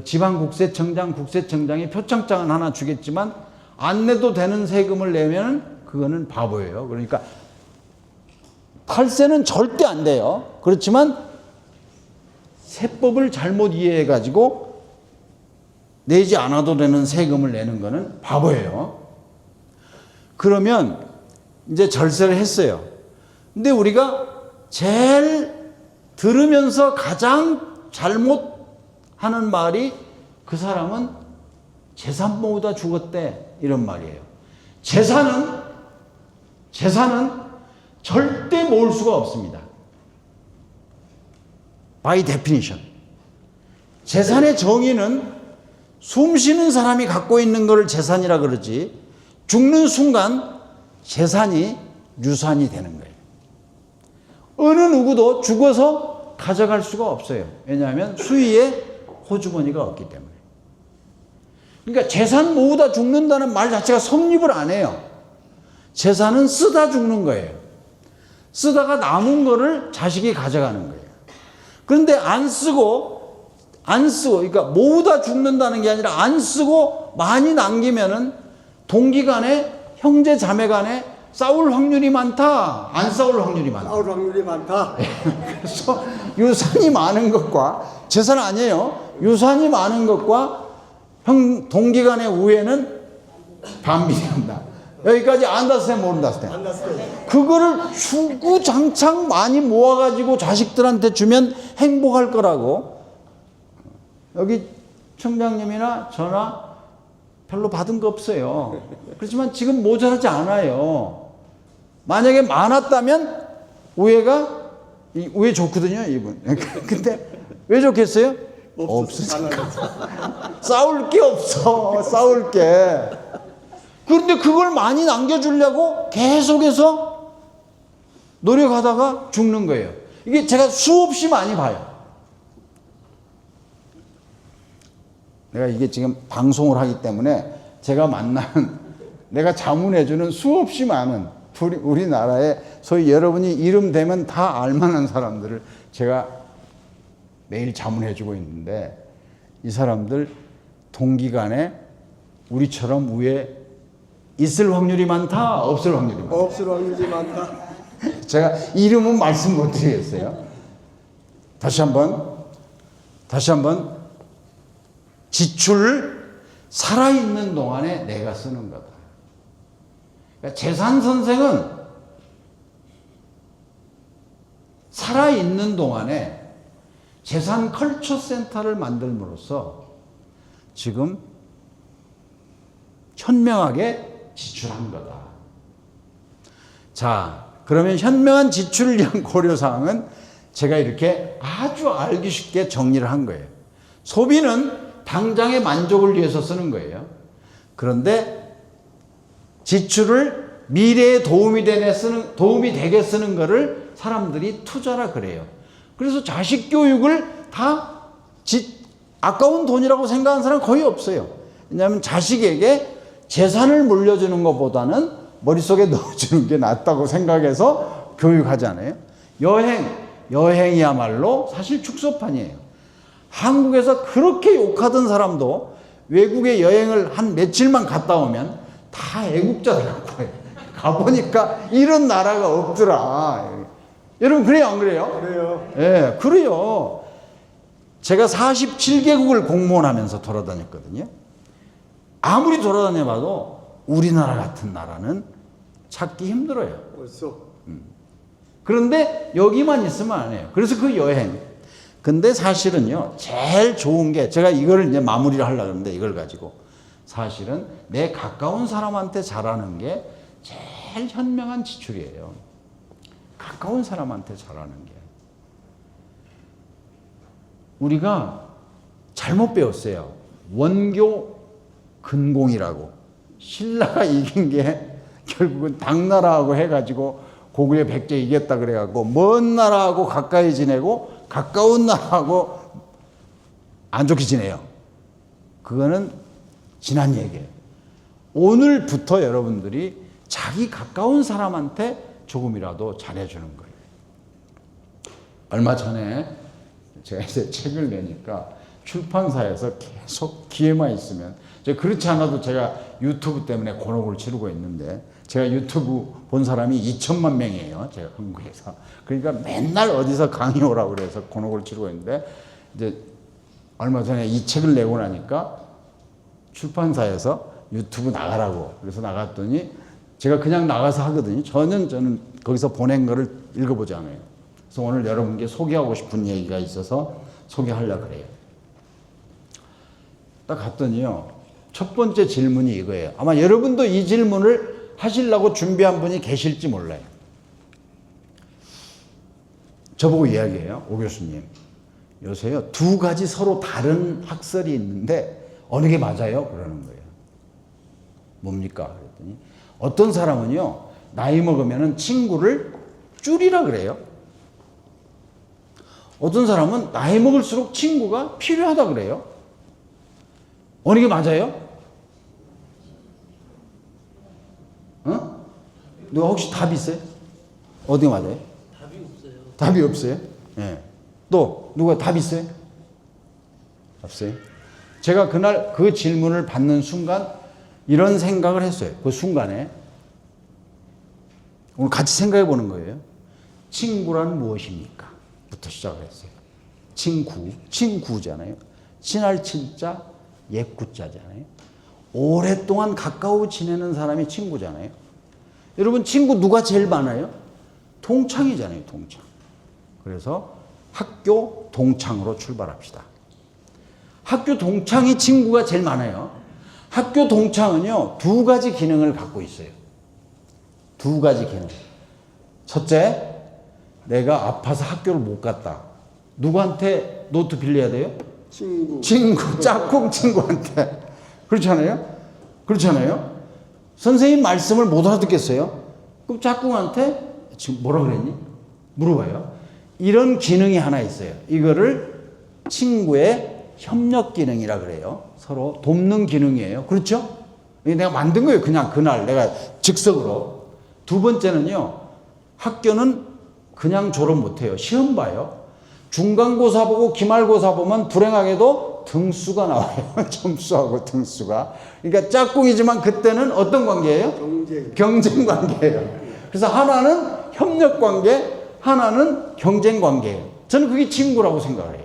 지방국세청장, 국세청장이 표창장은 하나 주겠지만 안 내도 되는 세금을 내면 그거는 바보예요. 그러니까 탈세는 절대 안 돼요. 그렇지만 세법을 잘못 이해해가지고 내지 않아도 되는 세금을 내는 거는 바보예요. 그러면 이제 절세를 했어요. 근데 우리가 제일 들으면서 가장 잘못하는 말이 그 사람은 재산 모으다 죽었대 이런 말이에요. 재산은 절대 모을 수가 없습니다. By definition. 재산의 정의는 숨 쉬는 사람이 갖고 있는 것을 재산이라 그러지 죽는 순간 재산이 유산이 되는 거예요. 어느 누구도 죽어서 가져갈 수가 없어요. 왜냐하면 수의에 호주머니가 없기 때문에. 그러니까 재산 모으다 죽는다는 말 자체가 성립을 안 해요. 재산은 쓰다 죽는 거예요. 쓰다가 남은 거를 자식이 가져가는 거예요. 그런데 안 쓰고, 그러니까 모으다 죽는다는 게 아니라 안 쓰고 많이 남기면은 동기 간에, 형제 자매 간에 싸울 확률이 많다, 안 싸울 확률이 많다. 싸울 확률이 많다. 그래서 유산이 많은 것과, 재산 아니에요. 유산이 많은 것과 동기 간의 우애는 반비례한다. 여기까지 안다스테 모른다스테. 그거를 주구장창 많이 모아가지고 자식들한테 주면 행복할 거라고. 여기 청장님이나 저나 별로 받은 거 없어요. 그렇지만 지금 모자라지 않아요. 만약에 많았다면 우애 좋거든요, 이분. 근데 왜 좋겠어요? 없으니까. 싸울 게 없어. 싸울 게. 그런데 그걸 많이 남겨주려고 계속해서 노력하다가 죽는 거예요. 이게 제가 수없이 많이 봐요. 내가 이게 지금 방송을 하기 때문에 제가 만나는, 내가 자문해주는 수없이 많은 우리나라에 소위 여러분이 이름 대면 다 알만한 사람들을 제가 매일 자문해주고 있는데 이 사람들 동기간에 우리처럼 우애 있을 확률이 많다, 없을 확률이 많다. 없을 확률이 많다. 제가 이름은 말씀 못 드리겠어요. 다시 한번 지출을 살아있는 동안에 내가 쓰는 거다. 그러니까 재산 선생은 살아있는 동안에 재산 컬처 센터를 만들므로써 지금 현명하게 지출한 거다. 자, 그러면 현명한 지출을 위한 고려사항은 제가 이렇게 아주 알기 쉽게 정리를 한 거예요. 소비는 당장의 만족을 위해서 쓰는 거예요. 그런데 지출을 미래에 도움이 되게 쓰는 거를 사람들이 투자라 그래요. 그래서 자식 교육을 다 아까운 돈이라고 생각하는 사람 거의 없어요. 왜냐하면 자식에게 재산을 물려주는 것보다는 머릿속에 넣어주는 게 낫다고 생각해서 교육하잖아요. 여행이야말로 사실 축소판이에요. 한국에서 그렇게 욕하던 사람도 외국에 여행을 한 며칠만 갔다 오면 다 애국자들 갖고 와요. 가보니까 이런 나라가 없더라. 여러분 그래요 안 그래요? 그래요. 예, 그래요. 제가 47개국을 공무원 하면서 돌아다녔거든요. 아무리 돌아다녀봐도 우리나라 같은 나라는 찾기 힘들어요. 벌써. 그런데 여기만 있으면 안 해요. 그래서 그 여행. 근데 사실은요, 제일 좋은 게, 제가 이거를 이제 마무리를 하려고 하는데 이걸 가지고 사실은 내 가까운 사람한테 잘하는 게 제일 현명한 지출이에요. 가까운 사람한테 잘하는 게. 우리가 잘못 배웠어요. 원교 근공이라고. 신라가 이긴 게 결국은 당나라하고 해가지고 고구려 백제 이겼다 그래갖고 먼 나라하고 가까이 지내고 가까운 나라하고 안 좋게 지내요. 그거는 지난 얘기예요. 오늘부터 여러분들이 자기 가까운 사람한테 조금이라도 잘해주는 거예요. 얼마 전에 제가 이제 책을 내니까 출판사에서 계속 기회만 있으면, 그렇지 않아도 제가 유튜브 때문에 곤혹을 치르고 있는데, 제가 유튜브 본 사람이 2천만 명이에요. 제가 한국에서. 그러니까 맨날 어디서 강의 오라고 그래서 곤혹을 치르고 있는데, 이제 얼마 전에 이 책을 내고 나니까 출판사에서 유튜브 나가라고. 그래서 나갔더니 제가 그냥 나가서 하거든요. 저는 거기서 보낸 거를 읽어보지 않아요. 그래서 오늘 여러분께 소개하고 싶은 얘기가 있어서 소개하려고 그래요. 딱 갔더니요, 첫 번째 질문이 이거예요. 아마 여러분도 이 질문을 하시려고 준비한 분이 계실지 몰라요. 저보고 이야기해요. 오 교수님, 요새요 두 가지 서로 다른 학설이 있는데 어느 게 맞아요? 그러는 거예요. 뭡니까? 그랬더니 어떤 사람은요, 나이 먹으면은 친구를 줄이라 그래요. 어떤 사람은 나이 먹을수록 친구가 필요하다 그래요. 어느 게 맞아요? 어? 누가 혹시 답 있어요? 어디 맞아요? 답이 없어요. 답이 없어요? 예. 또 누가 답 있어요? 없어요? 제가 그날 그 질문을 받는 순간 이런 생각을 했어요. 그 순간에 오늘 같이 생각해 보는 거예요. 친구란 무엇입니까? 부터 시작을 했어요. 친구잖아요. 친할 친자, 옛구자잖아요. 오랫동안 가까워 지내는 사람이 친구잖아요. 여러분 친구 누가 제일 많아요? 동창이잖아요. 동창. 그래서 학교 동창으로 출발합시다. 학교 동창이 친구가 제일 많아요. 학교 동창은요, 두 가지 기능을 갖고 있어요. 두 가지 기능. 첫째, 내가 아파서 학교를 못 갔다. 누구한테 노트 빌려야 돼요? 친구, 짝꿍 친구한테. 그렇잖아요? 그렇잖아요? 선생님 말씀을 못 알아듣겠어요? 그럼 짝꿍한테 지금 뭐라 그랬니? 물어봐요. 이런 기능이 하나 있어요. 이거를 친구의 협력 기능이라 그래요. 서로 돕는 기능이에요. 그렇죠? 이게 내가 만든 거예요. 그냥 그날 내가 즉석으로. 두 번째는요, 학교는 그냥 졸업 못해요. 시험 봐요. 중간고사 보고 기말고사 보면 불행하게도 등수가 나와요. 점수하고 등수가. 그러니까 짝꿍이지만 그때는 어떤 관계예요? 경쟁 관계예요. 그래서 하나는 협력 관계, 하나는 경쟁 관계예요. 저는 그게 친구라고 생각을 해요.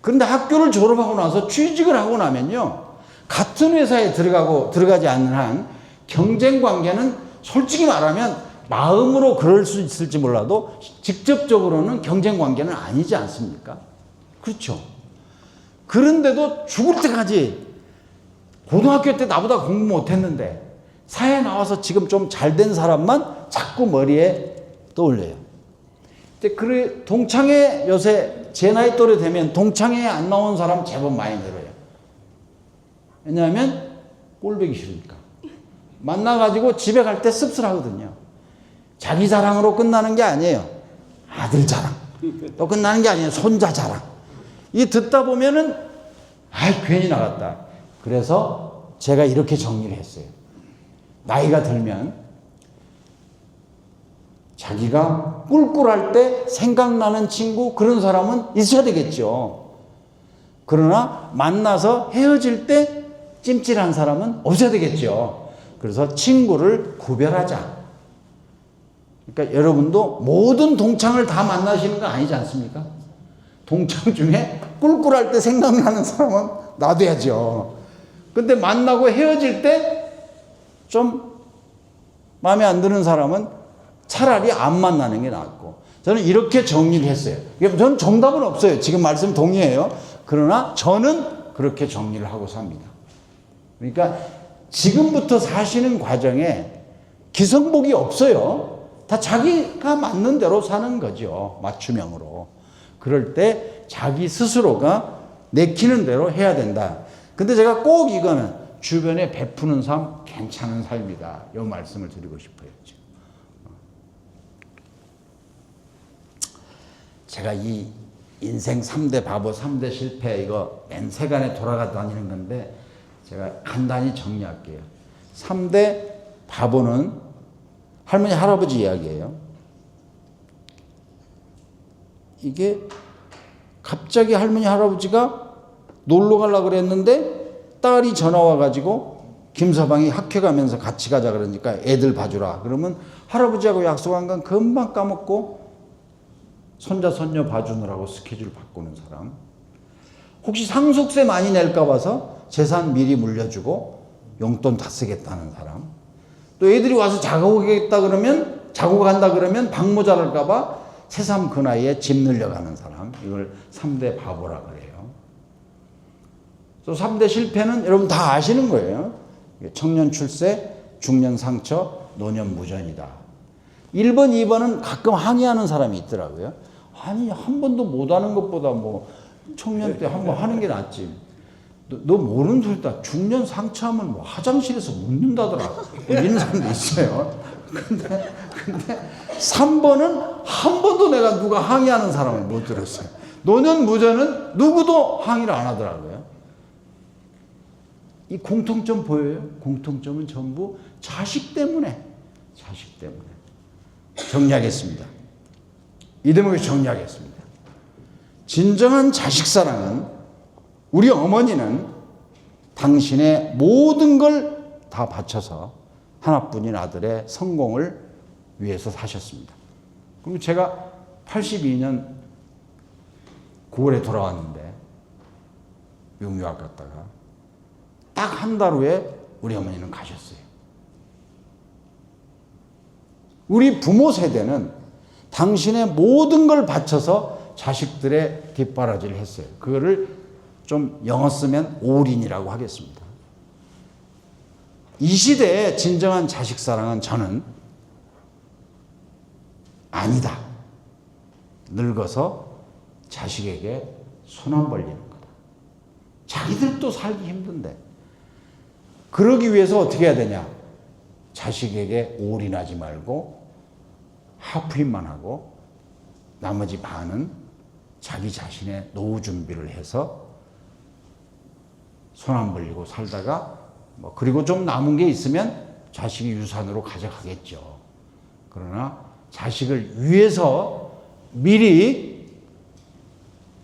그런데 학교를 졸업하고 나서 취직을 하고 나면요, 같은 회사에 들어가지 않는 한 경쟁 관계는 솔직히 말하면 마음으로 그럴 수 있을지 몰라도 직접적으로는 경쟁 관계는 아니지 않습니까? 그렇죠. 그런데도 죽을 때까지 고등학교 때 나보다 공부 못했는데 사회에 나와서 지금 좀 잘된 사람만 자꾸 머리에 떠올려요. 근데 그래, 동창회 요새 제 나이 또래 되면 동창회에 안 나온 사람 제법 많이 늘어요. 왜냐하면 꼴보기 싫으니까. 만나가지고 집에 갈 때 씁쓸하거든요. 자기 자랑으로 끝나는 게 아니에요. 아들 자랑. 또 끝나는 게 아니에요. 손자 자랑. 이게 듣다 보면은, 아이, 괜히 나갔다. 그래서 제가 이렇게 정리를 했어요. 나이가 들면 자기가 꿀꿀할 때 생각나는 친구, 그런 사람은 있어야 되겠죠. 그러나 만나서 헤어질 때 찜찔한 사람은 없어야 되겠죠. 그래서 친구를 구별하자. 그러니까 여러분도 모든 동창을 다 만나시는 거 아니지 않습니까? 동창 중에 꿀꿀할 때 생각나는 사람은 놔둬야죠. 근데 만나고 헤어질 때 좀 마음에 안 드는 사람은 차라리 안 만나는 게 낫고, 저는 이렇게 정리를 했어요. 저는 정답은 없어요. 지금 말씀 동의해요. 그러나 저는 그렇게 정리를 하고 삽니다. 그러니까 지금부터 사시는 과정에 기성복이 없어요. 다 자기가 맞는 대로 사는 거죠. 맞춤형으로. 그럴 때 자기 스스로가 내키는 대로 해야 된다. 근데 제가 꼭 이거는 주변에 베푸는 삶 괜찮은 삶이다. 이 말씀을 드리고 싶어요. 제가 이 인생 3대 바보, 3대 실패 이거 맨세간에 돌아다니는 건데 제가 간단히 정리할게요. 3대 바보는 할머니, 할아버지 이야기예요. 이게 갑자기 할머니, 할아버지가 놀러 가려고 그랬는데 딸이 전화 와가지고 김서방이 학회 가면서 같이 가자 그러니까 애들 봐주라. 그러면 할아버지하고 약속한 건 금방 까먹고 손자, 손녀 봐주느라고 스케줄 바꾸는 사람. 혹시 상속세 많이 낼까 봐서 재산 미리 물려주고 용돈 다 쓰겠다는 사람. 또 애들이 와서 자고 간다 그러면 방 모자랄까 봐 새삼 그 나이에 집 늘려가는 사람. 이걸 3대 바보라 그래요. 또 3대 실패는 여러분 다 아시는 거예요. 청년 출세, 중년 상처, 노년 무전이다. 1번, 2번은 가끔 항의하는 사람이 있더라고요. 아니, 한 번도 못 하는 것보다 뭐 청년 때 한 번 하는 게 낫지. 너 모르는 소리다. 중년 상처하면 뭐 화장실에서 묻는다더라. 이런 사람도 있어요. 근데 3번은 한 번도 내가 누가 항의하는 사람을 못 들었어요. 노년 무전은 누구도 항의를 안 하더라고요. 이 공통점 보여요? 공통점은 전부 자식 때문에. 자식 때문에. 정리하겠습니다. 이 대목에 정리하겠습니다. 진정한 자식 사랑은, 우리 어머니는 당신의 모든 걸 다 바쳐서 하나뿐인 아들의 성공을 위해서 사셨습니다. 그리고 제가 82년 9월에 돌아왔는데 미국 유학 갔다가 딱 한 달 후에 우리 어머니는 가셨어요. 우리 부모 세대는 당신의 모든 걸 바쳐서 자식들의 뒷바라지를 했어요. 그거를 좀 영어 쓰면 올인이라고 하겠습니다. 이 시대의 진정한 자식 사랑은 저는 아니다. 늙어서 자식에게 손 안 벌리는 거다. 자기들도 살기 힘든데 그러기 위해서 어떻게 해야 되냐? 자식에게 올인하지 말고 하프인만 하고 나머지 반은 자기 자신의 노후 준비를 해서 손 안 벌리고 살다가 그리고 좀 남은 게 있으면 자식이 유산으로 가져가겠죠. 그러나 자식을 위해서 미리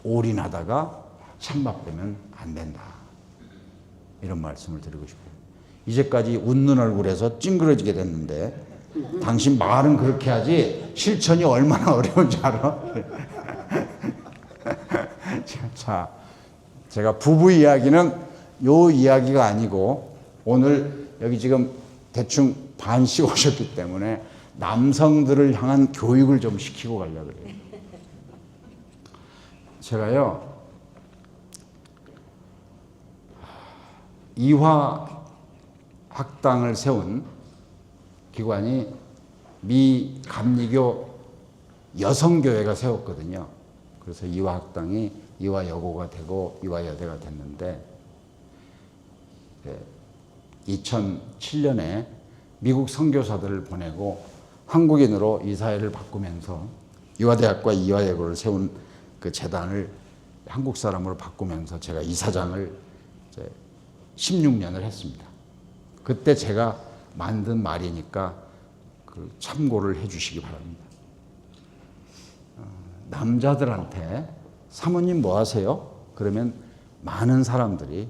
올인하다가 찬밥되면 안 된다. 이런 말씀을 드리고 싶어요. 이제까지 웃는 얼굴에서 찡그러지게 됐는데 당신 말은 그렇게 하지 실천이 얼마나 어려운지 알아? 자, 제가 부부 이야기는 요 이야기가 아니고 오늘 여기 지금 대충 반씩 오셨기 때문에 남성들을 향한 교육을 좀 시키고 가려고 그래요. 제가요, 이화 학당을 세운 기관이 미 감리교 여성교회가 세웠거든요. 그래서 이화 학당이 이화 여고가 되고 이화 여대가 됐는데 2007년에 미국 선교사들을 보내고 한국인으로 이 사회를 바꾸면서 이화대학과 이화여고를 세운 그 재단을 한국 사람으로 바꾸면서 제가 이사장을 16년을 했습니다. 그때 제가 만든 말이니까 그 참고를 해 주시기 바랍니다. 남자들한테 사모님 뭐 하세요? 그러면 많은 사람들이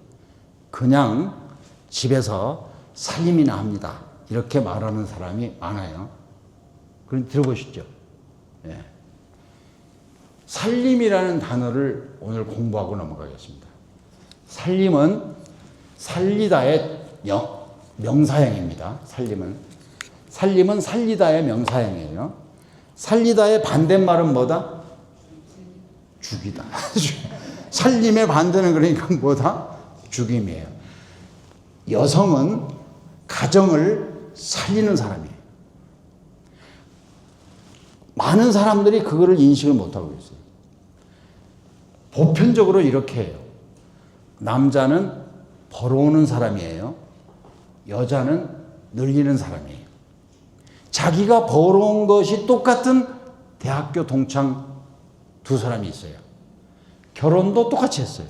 그냥 집에서 살림이나 합니다. 이렇게 말하는 사람이 많아요. 그럼 들어보시죠. 예. 살림이라는 단어를 오늘 공부하고 넘어가겠습니다. 살림은 살리다의 명사형입니다. 살림은 살리다의 명사형이에요. 살리다의 반대말은 뭐다? 죽이다. 살림의 반대는 그러니까 뭐다? 죽임이에요. 여성은 가정을 살리는 사람이에요. 많은 사람들이 그거를 인식을 못하고 있어요. 보편적으로 이렇게 해요. 남자는 벌어오는 사람이에요. 여자는 늘리는 사람이에요. 자기가 벌어온 것이 똑같은 대학교 동창 두 사람이 있어요. 결혼도 똑같이 했어요.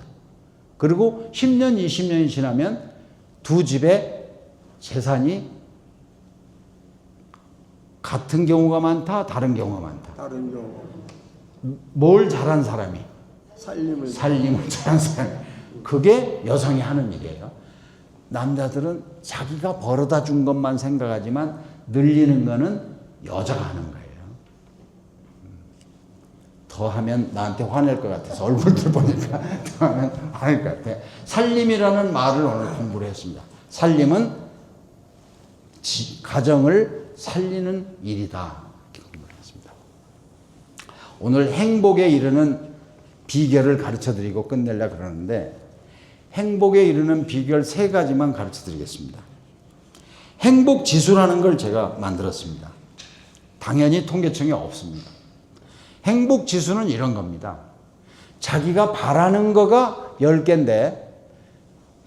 그리고 10년, 20년이 지나면 두 집의 재산이 같은 경우가 많다, 다른 경우가 많다. 다른 경우 뭘 잘한 사람이? 살림을 잘한 사람이. 그게 여성이 하는 일이에요. 남자들은 자기가 벌어다 준 것만 생각하지만 늘리는 거는 여자가 하는 거예요. 더 하면 나한테 화낼 것 같아서 얼굴들 보니까 더 하면 화낼 것 같아. 살림이라는 말을 오늘 공부를 했습니다. 살림은 가정을 살리는 일이다. 이렇게 공부를 했습니다. 오늘 행복에 이르는 비결을 가르쳐 드리고 끝내려고 그러는데 행복에 이르는 비결 3가지만 가르쳐 드리겠습니다. 행복 지수라는 걸 제가 만들었습니다. 당연히 통계청에 없습니다. 행복 지수는 이런 겁니다. 자기가 바라는 거가 10개인데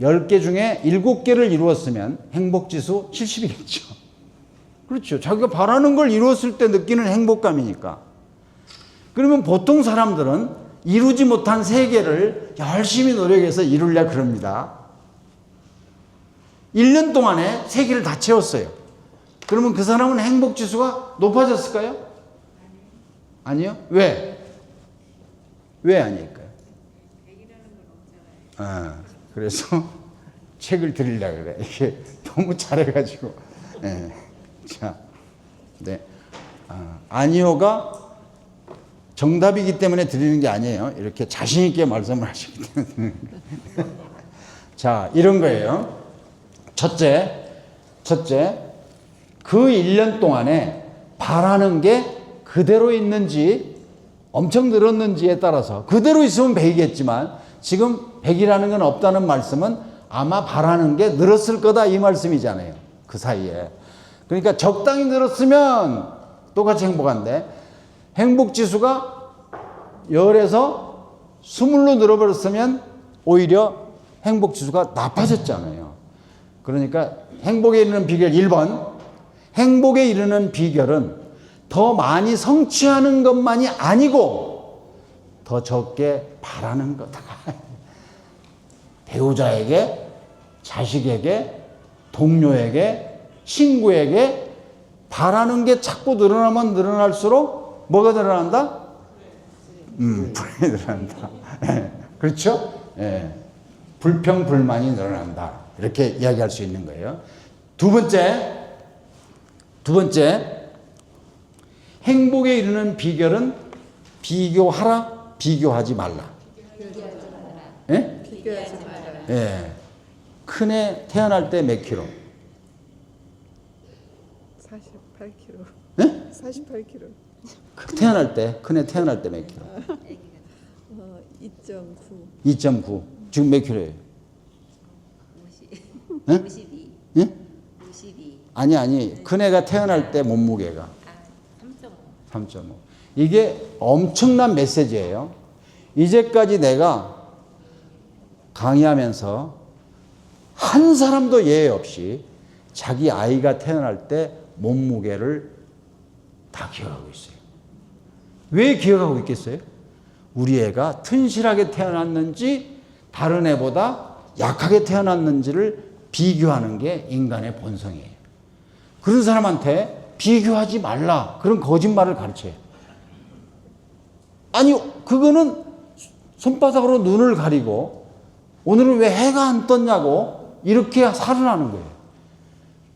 10개 중에 7개를 이루었으면 행복 지수 70이겠죠. 그렇죠. 자기가 바라는 걸 이루었을 때 느끼는 행복감이니까. 그러면 보통 사람들은 이루지 못한 3개를 열심히 노력해서 이루려 그럽니다. 1년 동안에 3개를 다 채웠어요. 그러면 그 사람은 행복 지수가 높아졌을까요? 아니요. 왜? 왜 아닐까요? 그래서 책을 드리려고 그래. 이게 너무 잘해가지고. 네. 자, 네. 아니요가 정답이기 때문에 드리는 게 아니에요. 이렇게 자신있게 말씀을 하시기 때문에. 자, 이런 거예요. 첫째, 그 1년 동안에 바라는 게 그대로 있는지 엄청 늘었는지에 따라서 그대로 있으면 100이겠지만 지금 100이라는 건 없다는 말씀은 아마 바라는 게 늘었을 거다 이 말씀이잖아요. 그 사이에. 그러니까 적당히 늘었으면 똑같이 행복한데 행복지수가 10에서 20로 늘어버렸으면 오히려 행복지수가 나빠졌잖아요. 그러니까 행복에 이르는 비결 1번. 행복에 이르는 비결은 더 많이 성취하는 것만이 아니고 더 적게 바라는 거다. 배우자에게, 자식에게, 동료에게, 친구에게 바라는 게 자꾸 늘어나면 늘어날수록 뭐가 늘어난다? 불이 늘어난다. 그렇죠? 예. 불평, 불만이 늘어난다. 이렇게 이야기할 수 있는 거예요. 두 번째, 행복에 이르는 비결은 비교하라, 비교하지 말라. 예? 비교하지 말아요. 예. 큰애 태어날 때 몇 킬로? 48kg. 예? 48kg. 태어날 때, 큰애 태어날 때 몇 킬로? 2.9. 2.9. 지금 몇 킬로예요? 52. 예? 52. 아니. 큰애가 태어날 때 몸무게가 3.5. 이게 엄청난 메시지예요. 이제까지 내가 강의하면서 한 사람도 예외 없이 자기 아이가 태어날 때 몸무게를 다 기억하고 있어요. 왜 기억하고 있겠어요? 우리 애가 튼실하게 태어났는지 다른 애보다 약하게 태어났는지를 비교하는 게 인간의 본성이에요. 그런 사람한테 비교하지 말라. 그런 거짓말을 가르쳐요. 아니, 그거는 손바닥으로 눈을 가리고 오늘은 왜 해가 안 떴냐고 이렇게 살아나는 거예요.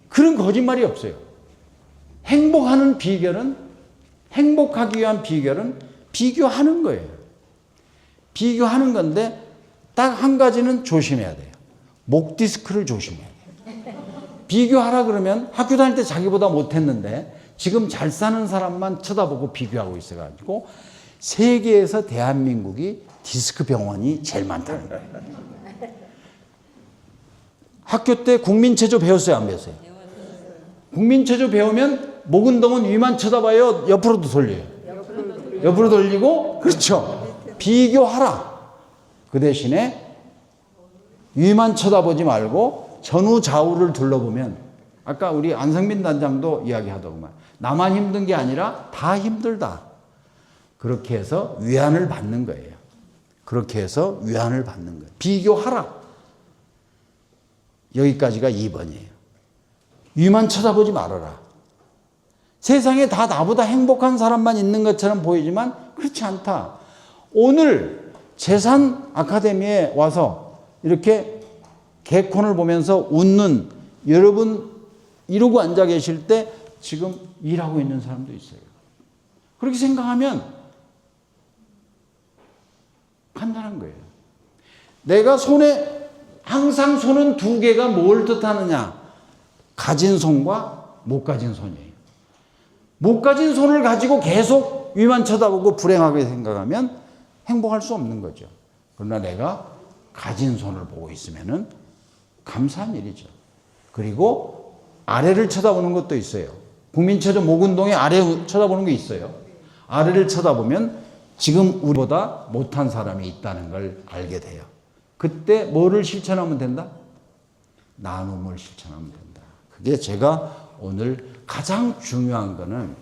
그런 거짓말이 없어요. 행복하는 비결은, 행복하기 위한 비결은 비교하는 거예요. 비교하는 건데 딱 한 가지는 조심해야 돼요. 목 디스크를 조심해야 돼요. 비교하라 그러면 학교 다닐 때 자기보다 못했는데 지금 잘 사는 사람만 쳐다보고 비교하고 있어가지고 세계에서 대한민국이 디스크 병원이 제일 많다는 거예요. 학교 때 국민체조 배웠어요, 안 배웠어요? 국민체조 배우면 목 운동은 위만 쳐다봐요, 옆으로도 돌려요? 옆으로 돌리고, 그렇죠. 비교하라. 그 대신에 위만 쳐다보지 말고 전후 좌우를 둘러보면, 아까 우리 안성민 단장도 이야기하더구만. 나만 힘든 게 아니라 다 힘들다. 그렇게 해서 위안을 받는 거예요. 그렇게 해서 위안을 받는 거예요. 비교하라. 여기까지가 2번이에요. 위만 쳐다보지 말아라. 세상에 다 나보다 행복한 사람만 있는 것처럼 보이지만 그렇지 않다. 오늘 재산 아카데미에 와서 이렇게 개콘을 보면서 웃는 여러분 이러고 앉아 계실 때 지금 일하고 있는 사람도 있어요. 그렇게 생각하면 간단한 거예요. 내가 손에 항상 손은 두 개가 뭘 뜻하느냐? 가진 손과 못 가진 손이에요. 못 가진 손을 가지고 계속 위만 쳐다보고 불행하게 생각하면 행복할 수 없는 거죠. 그러나 내가 가진 손을 보고 있으면은 감사한 일이죠. 그리고 아래를 쳐다보는 것도 있어요. 국민체조 목운동에 아래 쳐다보는 게 있어요. 아래를 쳐다보면 지금 우리보다 못한 사람이 있다는 걸 알게 돼요. 그때 뭐를 실천하면 된다? 나눔을 실천하면 된다. 그게 제가 오늘 가장 중요한 거는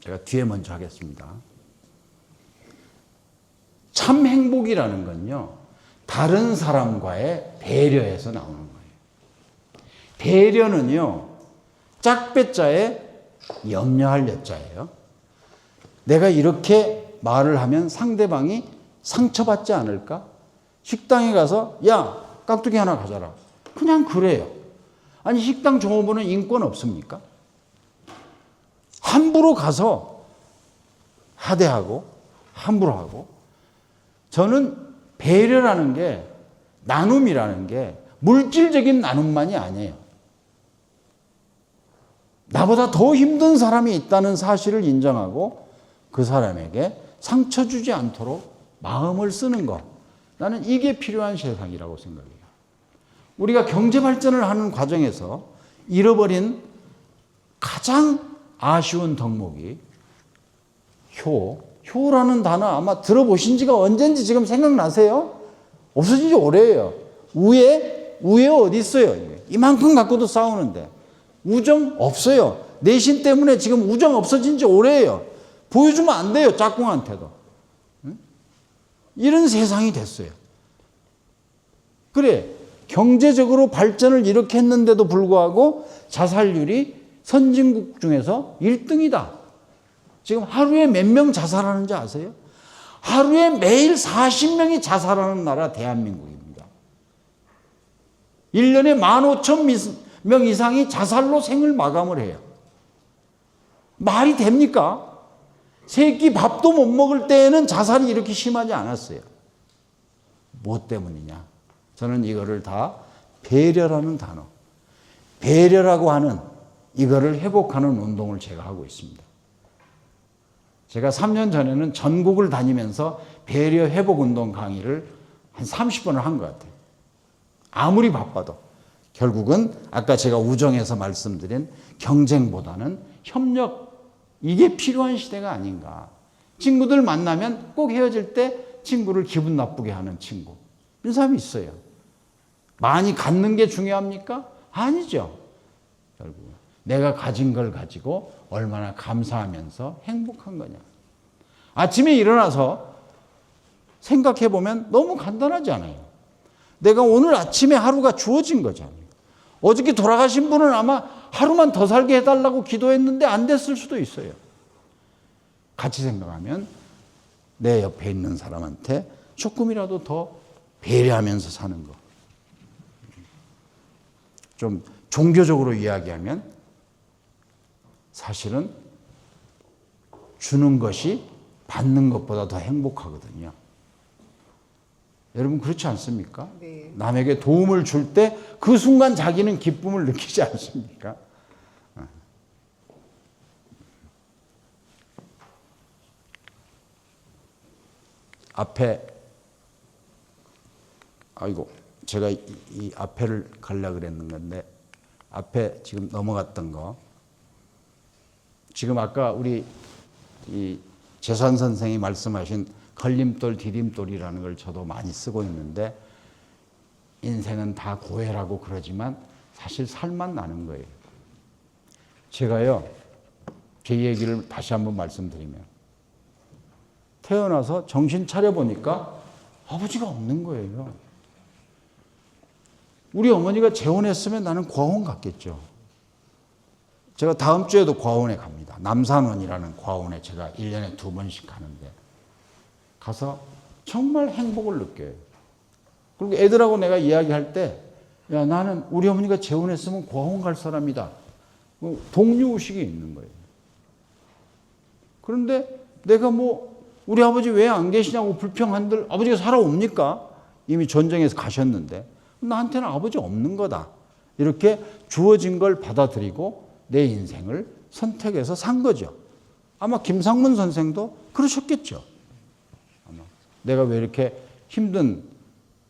제가 뒤에 먼저 하겠습니다. 참 행복이라는 건요, 다른 사람과의 배려에서 나오는 거예요. 배려는요, 짝배자에 염려할 여자예요. 내가 이렇게 말을 하면 상대방이 상처받지 않을까? 식당에 가서 야, 깍두기 하나 가져라. 그냥 그래요. 아니, 식당 종업원은 인권 없습니까? 함부로 가서 하대하고 함부로 하고. 저는 배려라는 게, 나눔이라는 게 물질적인 나눔만이 아니에요. 나보다 더 힘든 사람이 있다는 사실을 인정하고 그 사람에게 상처 주지 않도록 마음을 쓰는 것. 나는 이게 필요한 세상이라고 생각해요. 우리가 경제 발전을 하는 과정에서 잃어버린 가장 아쉬운 덕목이 효라는 단어 아마 들어보신 지가 언젠지 지금 생각나세요? 없어진 지 오래예요. 우애 어디 있어요? 이만큼 갖고도 싸우는데 우정 없어요. 내신 때문에 지금 우정 없어진 지 오래예요. 보여주면 안 돼요, 짝꿍한테도. 이런 세상이 됐어요. 그래, 경제적으로 발전을 이렇게 했는데도 불구하고 자살률이 선진국 중에서 1등이다. 지금 하루에 몇 명 자살하는지 아세요? 하루에 매일 40명이 자살하는 나라 대한민국입니다. 1년에 15,000명 이상이 자살로 생을 마감을 해요. 말이 됩니까? 새끼 밥도 못 먹을 때에는 자살이 이렇게 심하지 않았어요. 뭐 때문이냐? 저는 이거를 다 배려라는 단어, 배려라고 하는 이거를 회복하는 운동을 제가 하고 있습니다. 제가 3년 전에는 전국을 다니면서 배려 회복 운동 강의를 한 30번을 한 것 같아요. 아무리 바빠도. 결국은 아까 제가 우정에서 말씀드린 경쟁보다는 협력, 이게 필요한 시대가 아닌가. 친구들 만나면 꼭 헤어질 때 친구를 기분 나쁘게 하는 친구. 이런 사람이 있어요. 많이 갖는 게 중요합니까? 아니죠. 결국은 내가 가진 걸 가지고 얼마나 감사하면서 행복한 거냐. 아침에 일어나서 생각해 보면 너무 간단하지 않아요. 내가 오늘 아침에 하루가 주어진 거잖아요. 어저께 돌아가신 분은 아마 하루만 더 살게 해달라고 기도했는데 안 됐을 수도 있어요. 같이 생각하면 내 옆에 있는 사람한테 조금이라도 더 배려하면서 사는 거. 좀 종교적으로 이야기하면 사실은 주는 것이 받는 것보다 더 행복하거든요. 여러분 그렇지 않습니까? 네. 남에게 도움을 줄 때 그 순간 자기는 기쁨을 느끼지 않습니까? 앞에 아이고 제가 이 앞에를 가려고 그랬는 건데 앞에 지금 넘어갔던 거 지금 아까 우리 이 재산 선생이 말씀하신 걸림돌 디딤돌이라는 걸 저도 많이 쓰고 있는데 인생은 다 고해라고 그러지만 사실 살만 나는 거예요. 제가요 제 얘기를 다시 한번 말씀드리면 태어나서 정신 차려보니까 아버지가 없는 거예요. 우리 어머니가 재혼했으면 나는 과원 갔겠죠. 제가 다음 주에도 과원에 갑니다. 남산원이라는 과원에 제가 1년에 2번씩 가는데 가서 정말 행복을 느껴요. 그리고 애들하고 내가 이야기할 때 야 나는 우리 어머니가 재혼했으면 과원 갈 사람이다. 동료의식이 있는 거예요. 그런데 내가 뭐 우리 아버지 왜 안 계시냐고 불평한들 아버지가 살아옵니까? 이미 전쟁에서 가셨는데 나한테는 아버지 없는 거다. 이렇게 주어진 걸 받아들이고 내 인생을 선택해서 산 거죠. 아마 김상문 선생도 그러셨겠죠. 아마 내가 왜 이렇게 힘든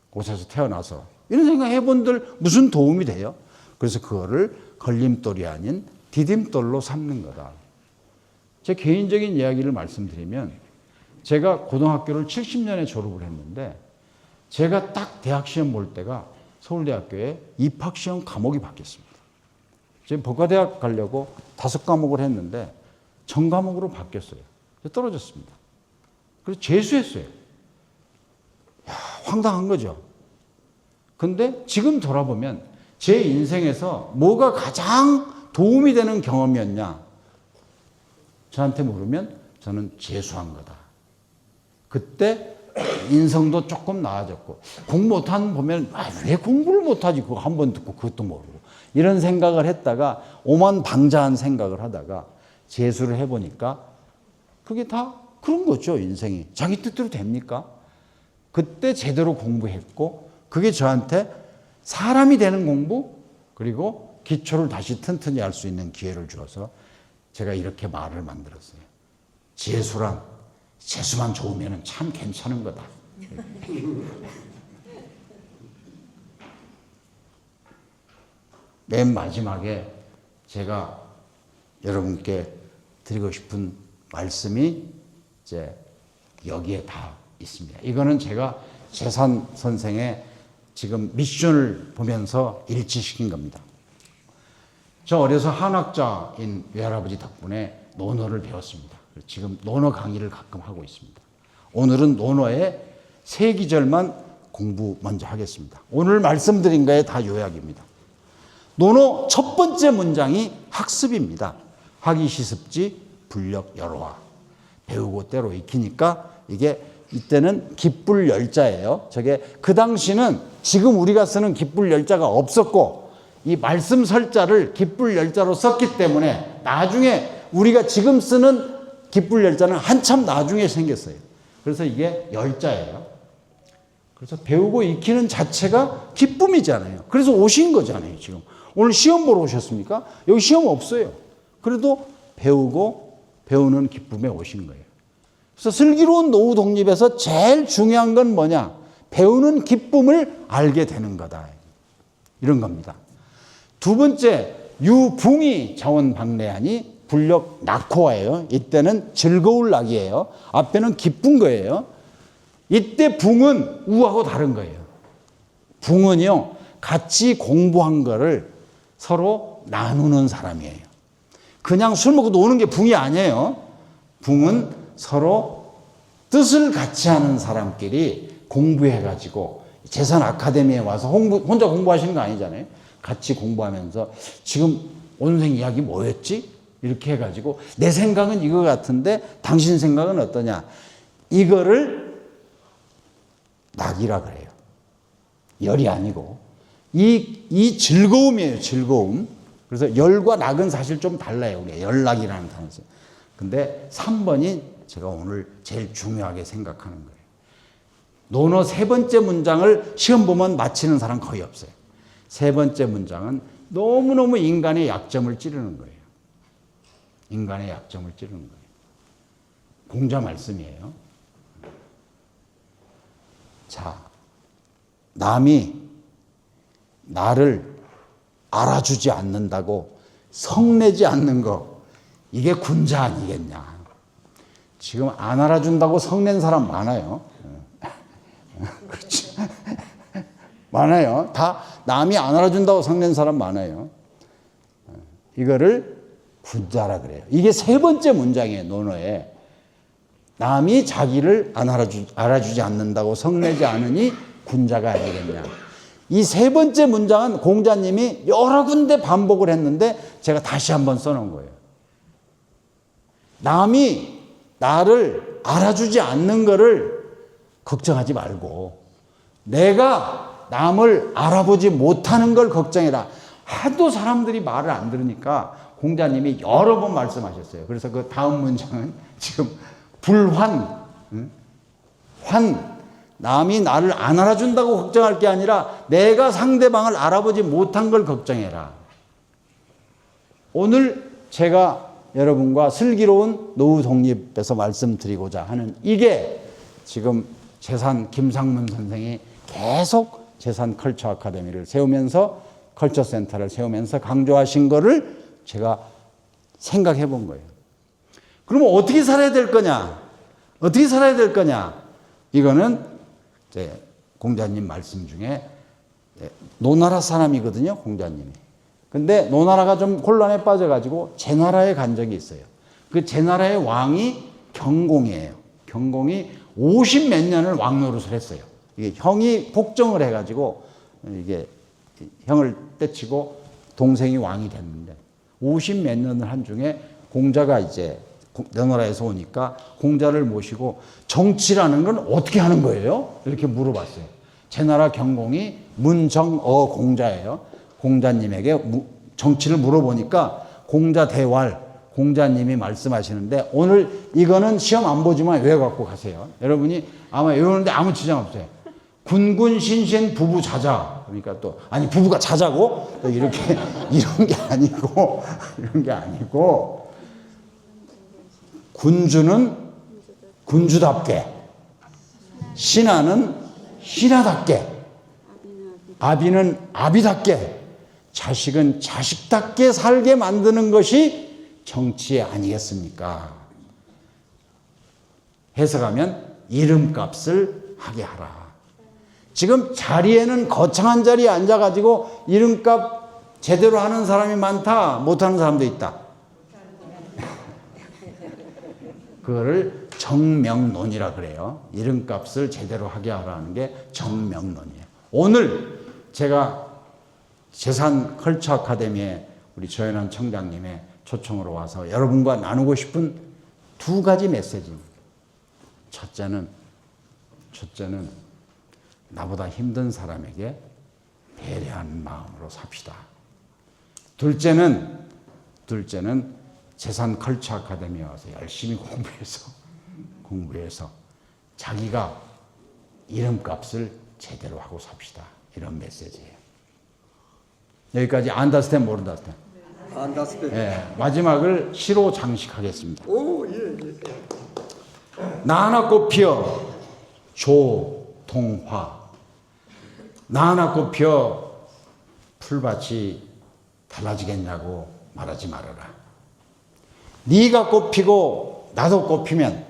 곳에서 태어나서 이런 생각 해본들 무슨 도움이 돼요? 그래서 그거를 걸림돌이 아닌 디딤돌로 삼는 거다. 제 개인적인 이야기를 말씀드리면 제가 고등학교를 70년에 졸업을 했는데 제가 딱 대학 시험 볼 때가 서울대학교에 입학시험 과목이 바뀌었습니다. 지금 법과대학 가려고 5과목을 했는데 전과목으로 바뀌었어요. 떨어졌습니다. 그래서 재수했어요. 야, 황당한 거죠. 근데 지금 돌아보면 제 인생에서 뭐가 가장 도움이 되는 경험이었냐? 저한테 물으면 저는 재수한 거다. 그때 인성도 조금 나아졌고 공부 못하는 보면 왜 공부를 못하지? 그거 한 번 듣고 그것도 모르고 이런 생각을 했다가 오만방자한 생각을 하다가 재수를 해보니까 그게 다 그런 거죠. 인생이 자기 뜻대로 됩니까? 그때 제대로 공부했고 그게 저한테 사람이 되는 공부 그리고 기초를 다시 튼튼히 할 수 있는 기회를 주어서 제가 이렇게 말을 만들었어요. 재수만 좋으면 참 괜찮은 거다. 맨 마지막에 제가 여러분께 드리고 싶은 말씀이 이제 여기에 다 있습니다. 이거는 제가 재산 선생의 지금 미션을 보면서 일치시킨 겁니다. 저 어려서 한학자인 외할아버지 덕분에 논어를 배웠습니다. 지금 논어 강의를 가끔 하고 있습니다. 오늘은 논어의 3기절만 공부 먼저 하겠습니다. 오늘 말씀드린 거에 다 요약입니다. 논어 첫 번째 문장이 학습입니다. 하기 시습지 불력 여로와. 배우고 때로 익히니까 이게 이때는 기쁠 열자예요. 저게 그 당시는 지금 우리가 쓰는 기쁠 열자가 없었고 이 말씀 설자를 기쁠 열자로 썼기 때문에 나중에 우리가 지금 쓰는 기쁠 열자는 한참 나중에 생겼어요. 그래서 이게 열자예요. 그래서 배우고 익히는 자체가 기쁨이잖아요. 그래서 오신 거잖아요, 지금. 오늘 시험 보러 오셨습니까? 여기 시험 없어요. 그래도 배우는 기쁨에 오신 거예요. 그래서 슬기로운 노후 독립에서 제일 중요한 건 뭐냐? 배우는 기쁨을 알게 되는 거다. 이런 겁니다. 두 번째, 유붕이 자원박래하니 불력 낙호예요. 이때는 즐거울 낙이에요. 앞에는 기쁜 거예요. 이때 붕은 우하고 다른 거예요. 붕은요, 같이 공부한 거를 서로 나누는 사람이에요. 그냥 술 먹고 노는 게 붕이 아니에요. 붕은 서로 뜻을 같이 하는 사람끼리 공부해가지고 재산 아카데미에 와서 혼자 공부하시는 거 아니잖아요. 같이 공부하면서 지금 온생 이야기 뭐였지? 이렇게 해가지고 내 생각은 이거 같은데 당신 생각은 어떠냐? 이거를 낙이라 그래요. 열이 아니고 이 즐거움이에요. 즐거움. 그래서 열과 낙은 사실 좀 달라요. 우리가 열낙이라는 단어에서. 근데 3번이 제가 오늘 제일 중요하게 생각하는 거예요. 논어 세 번째 문장을 시험 보면 맞히는 사람 거의 없어요. 세 번째 문장은 너무너무 인간의 약점을 찌르는 거예요. 인간의 약점을 찌르는 거예요. 공자 말씀이에요. 자, 남이 나를 알아주지 않는다고 성내지 않는 거, 이게 군자 아니겠냐. 지금 안 알아준다고 성낸 사람 많아요. 그렇죠. 많아요. 다 남이 안 알아준다고 성낸 사람 많아요. 이거를 군자라 그래요. 이게 세 번째 문장이에요. 논어에. 남이 자기를 안 알아주지 않는다고 성내지 않으니 군자가 아니겠냐. 이 세 번째 문장은 공자님이 여러 군데 반복을 했는데 제가 다시 한번 써놓은 거예요. 남이 나를 알아주지 않는 거를 걱정하지 말고 내가 남을 알아보지 못하는 걸 걱정해라. 하도 사람들이 말을 안 들으니까 공자님이 여러 번 말씀하셨어요. 그래서 그 다음 문장은 지금 불환, 남이 나를 안 알아준다고 걱정할 게 아니라 내가 상대방을 알아보지 못한 걸 걱정해라. 오늘 제가 여러분과 슬기로운 노후 독립에서 말씀드리고자 하는 이게 지금 재산 김상문 선생이 계속 재산 컬처 아카데미를 세우면서 컬처 센터를 세우면서 강조하신 거를 제가 생각해 본 거예요. 그러면 어떻게 살아야 될 거냐? 어떻게 살아야 될 거냐? 이거는 이제 공자님 말씀 중에 노나라 사람이거든요, 공자님이. 근데 노나라가 좀 혼란에 빠져가지고 제나라에 간 적이 있어요. 그 제나라의 왕이 경공이에요. 경공이 50 몇 년을 왕 노릇을 했어요. 이게 형이 폭정을 해가지고 이게 형을 때치고 동생이 왕이 됐는데 50 몇 년을 한 중에 공자가 이제 명나라에서 오니까 공자를 모시고 정치라는 건 어떻게 하는 거예요? 이렇게 물어봤어요. 제나라 경공이 문정어 공자예요. 공자님에게 정치를 물어보니까 공자 대활, 공자님이 말씀하시는데 오늘 이거는 시험 안 보지만 외워갖고 가세요. 여러분이 아마 외우는데 아무 지장 없어요. 군군 신신 부부 자자. 그러니까 또 아니 부부가 자자고 또 이렇게 이런 게 아니고 이런 게 아니고 군주는 군주답게, 신하는 신하답게, 아비는 아비답게, 자식은 자식답게 살게 만드는 것이 정치 아니겠습니까? 해석하면 이름값을 하게 하라. 지금 자리에는 거창한 자리에 앉아가지고 이름값 제대로 하는 사람이 많다, 못하는 사람도 있다. 그거를 정명론이라 그래요. 이름값을 제대로 하게 하라는 게 정명론이에요. 오늘 제가 재산 컬처 아카데미에 우리 조현환 청장님의 초청으로 와서 여러분과 나누고 싶은 두 가지 메시지입니다. 첫째는 나보다 힘든 사람에게 배려하는 마음으로 삽시다. 둘째는 재산 컬처 아카데미에 와서 열심히 공부해서 자기가 이름값을 제대로 하고 삽시다. 이런 메시지예요. 여기까지 안다스탠 모른다스탠? 안다스탠. 네, 마지막을 시로 장식하겠습니다. 오, 예. 나 하나 꽃 피어 조동화. 나 하나 꽃 피어 풀밭이 달라지겠냐고 말하지 말아라. 네가 꽃 피고 나도 꽃 피면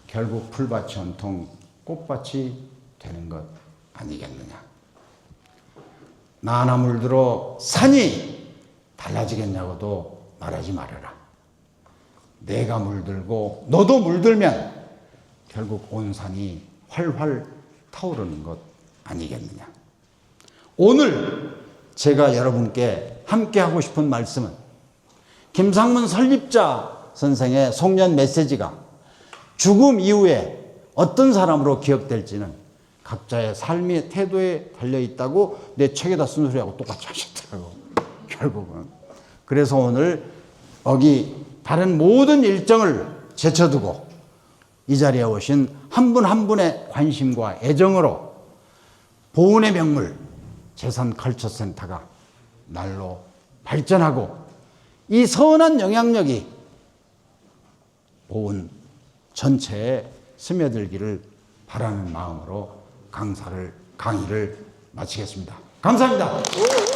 결국 풀밭이 온통 꽃밭이 되는 것 아니겠느냐. 나 하나 물들어 산이 달라지겠냐고도 말하지 말아라. 내가 물들고 너도 물들면 결국 온 산이 활활 타오르는 것 아니겠느냐. 오늘 제가 여러분께 함께 하고 싶은 말씀은 김상문 설립자 선생의 송년 메시지가 죽음 이후에 어떤 사람으로 기억될지는 각자의 삶의 태도에 달려있다고 내 책에다 쓴 소리하고 똑같이 하셨더라고, 결국은. 그래서 오늘 여기 다른 모든 일정을 제쳐두고 이 자리에 오신 한 분 한 분의 관심과 애정으로 보훈의 명물 재산컬처센터가 날로 발전하고 이 선한 영향력이 보훈 전체에 스며들기를 바라는 마음으로 강의를 마치겠습니다. 감사합니다.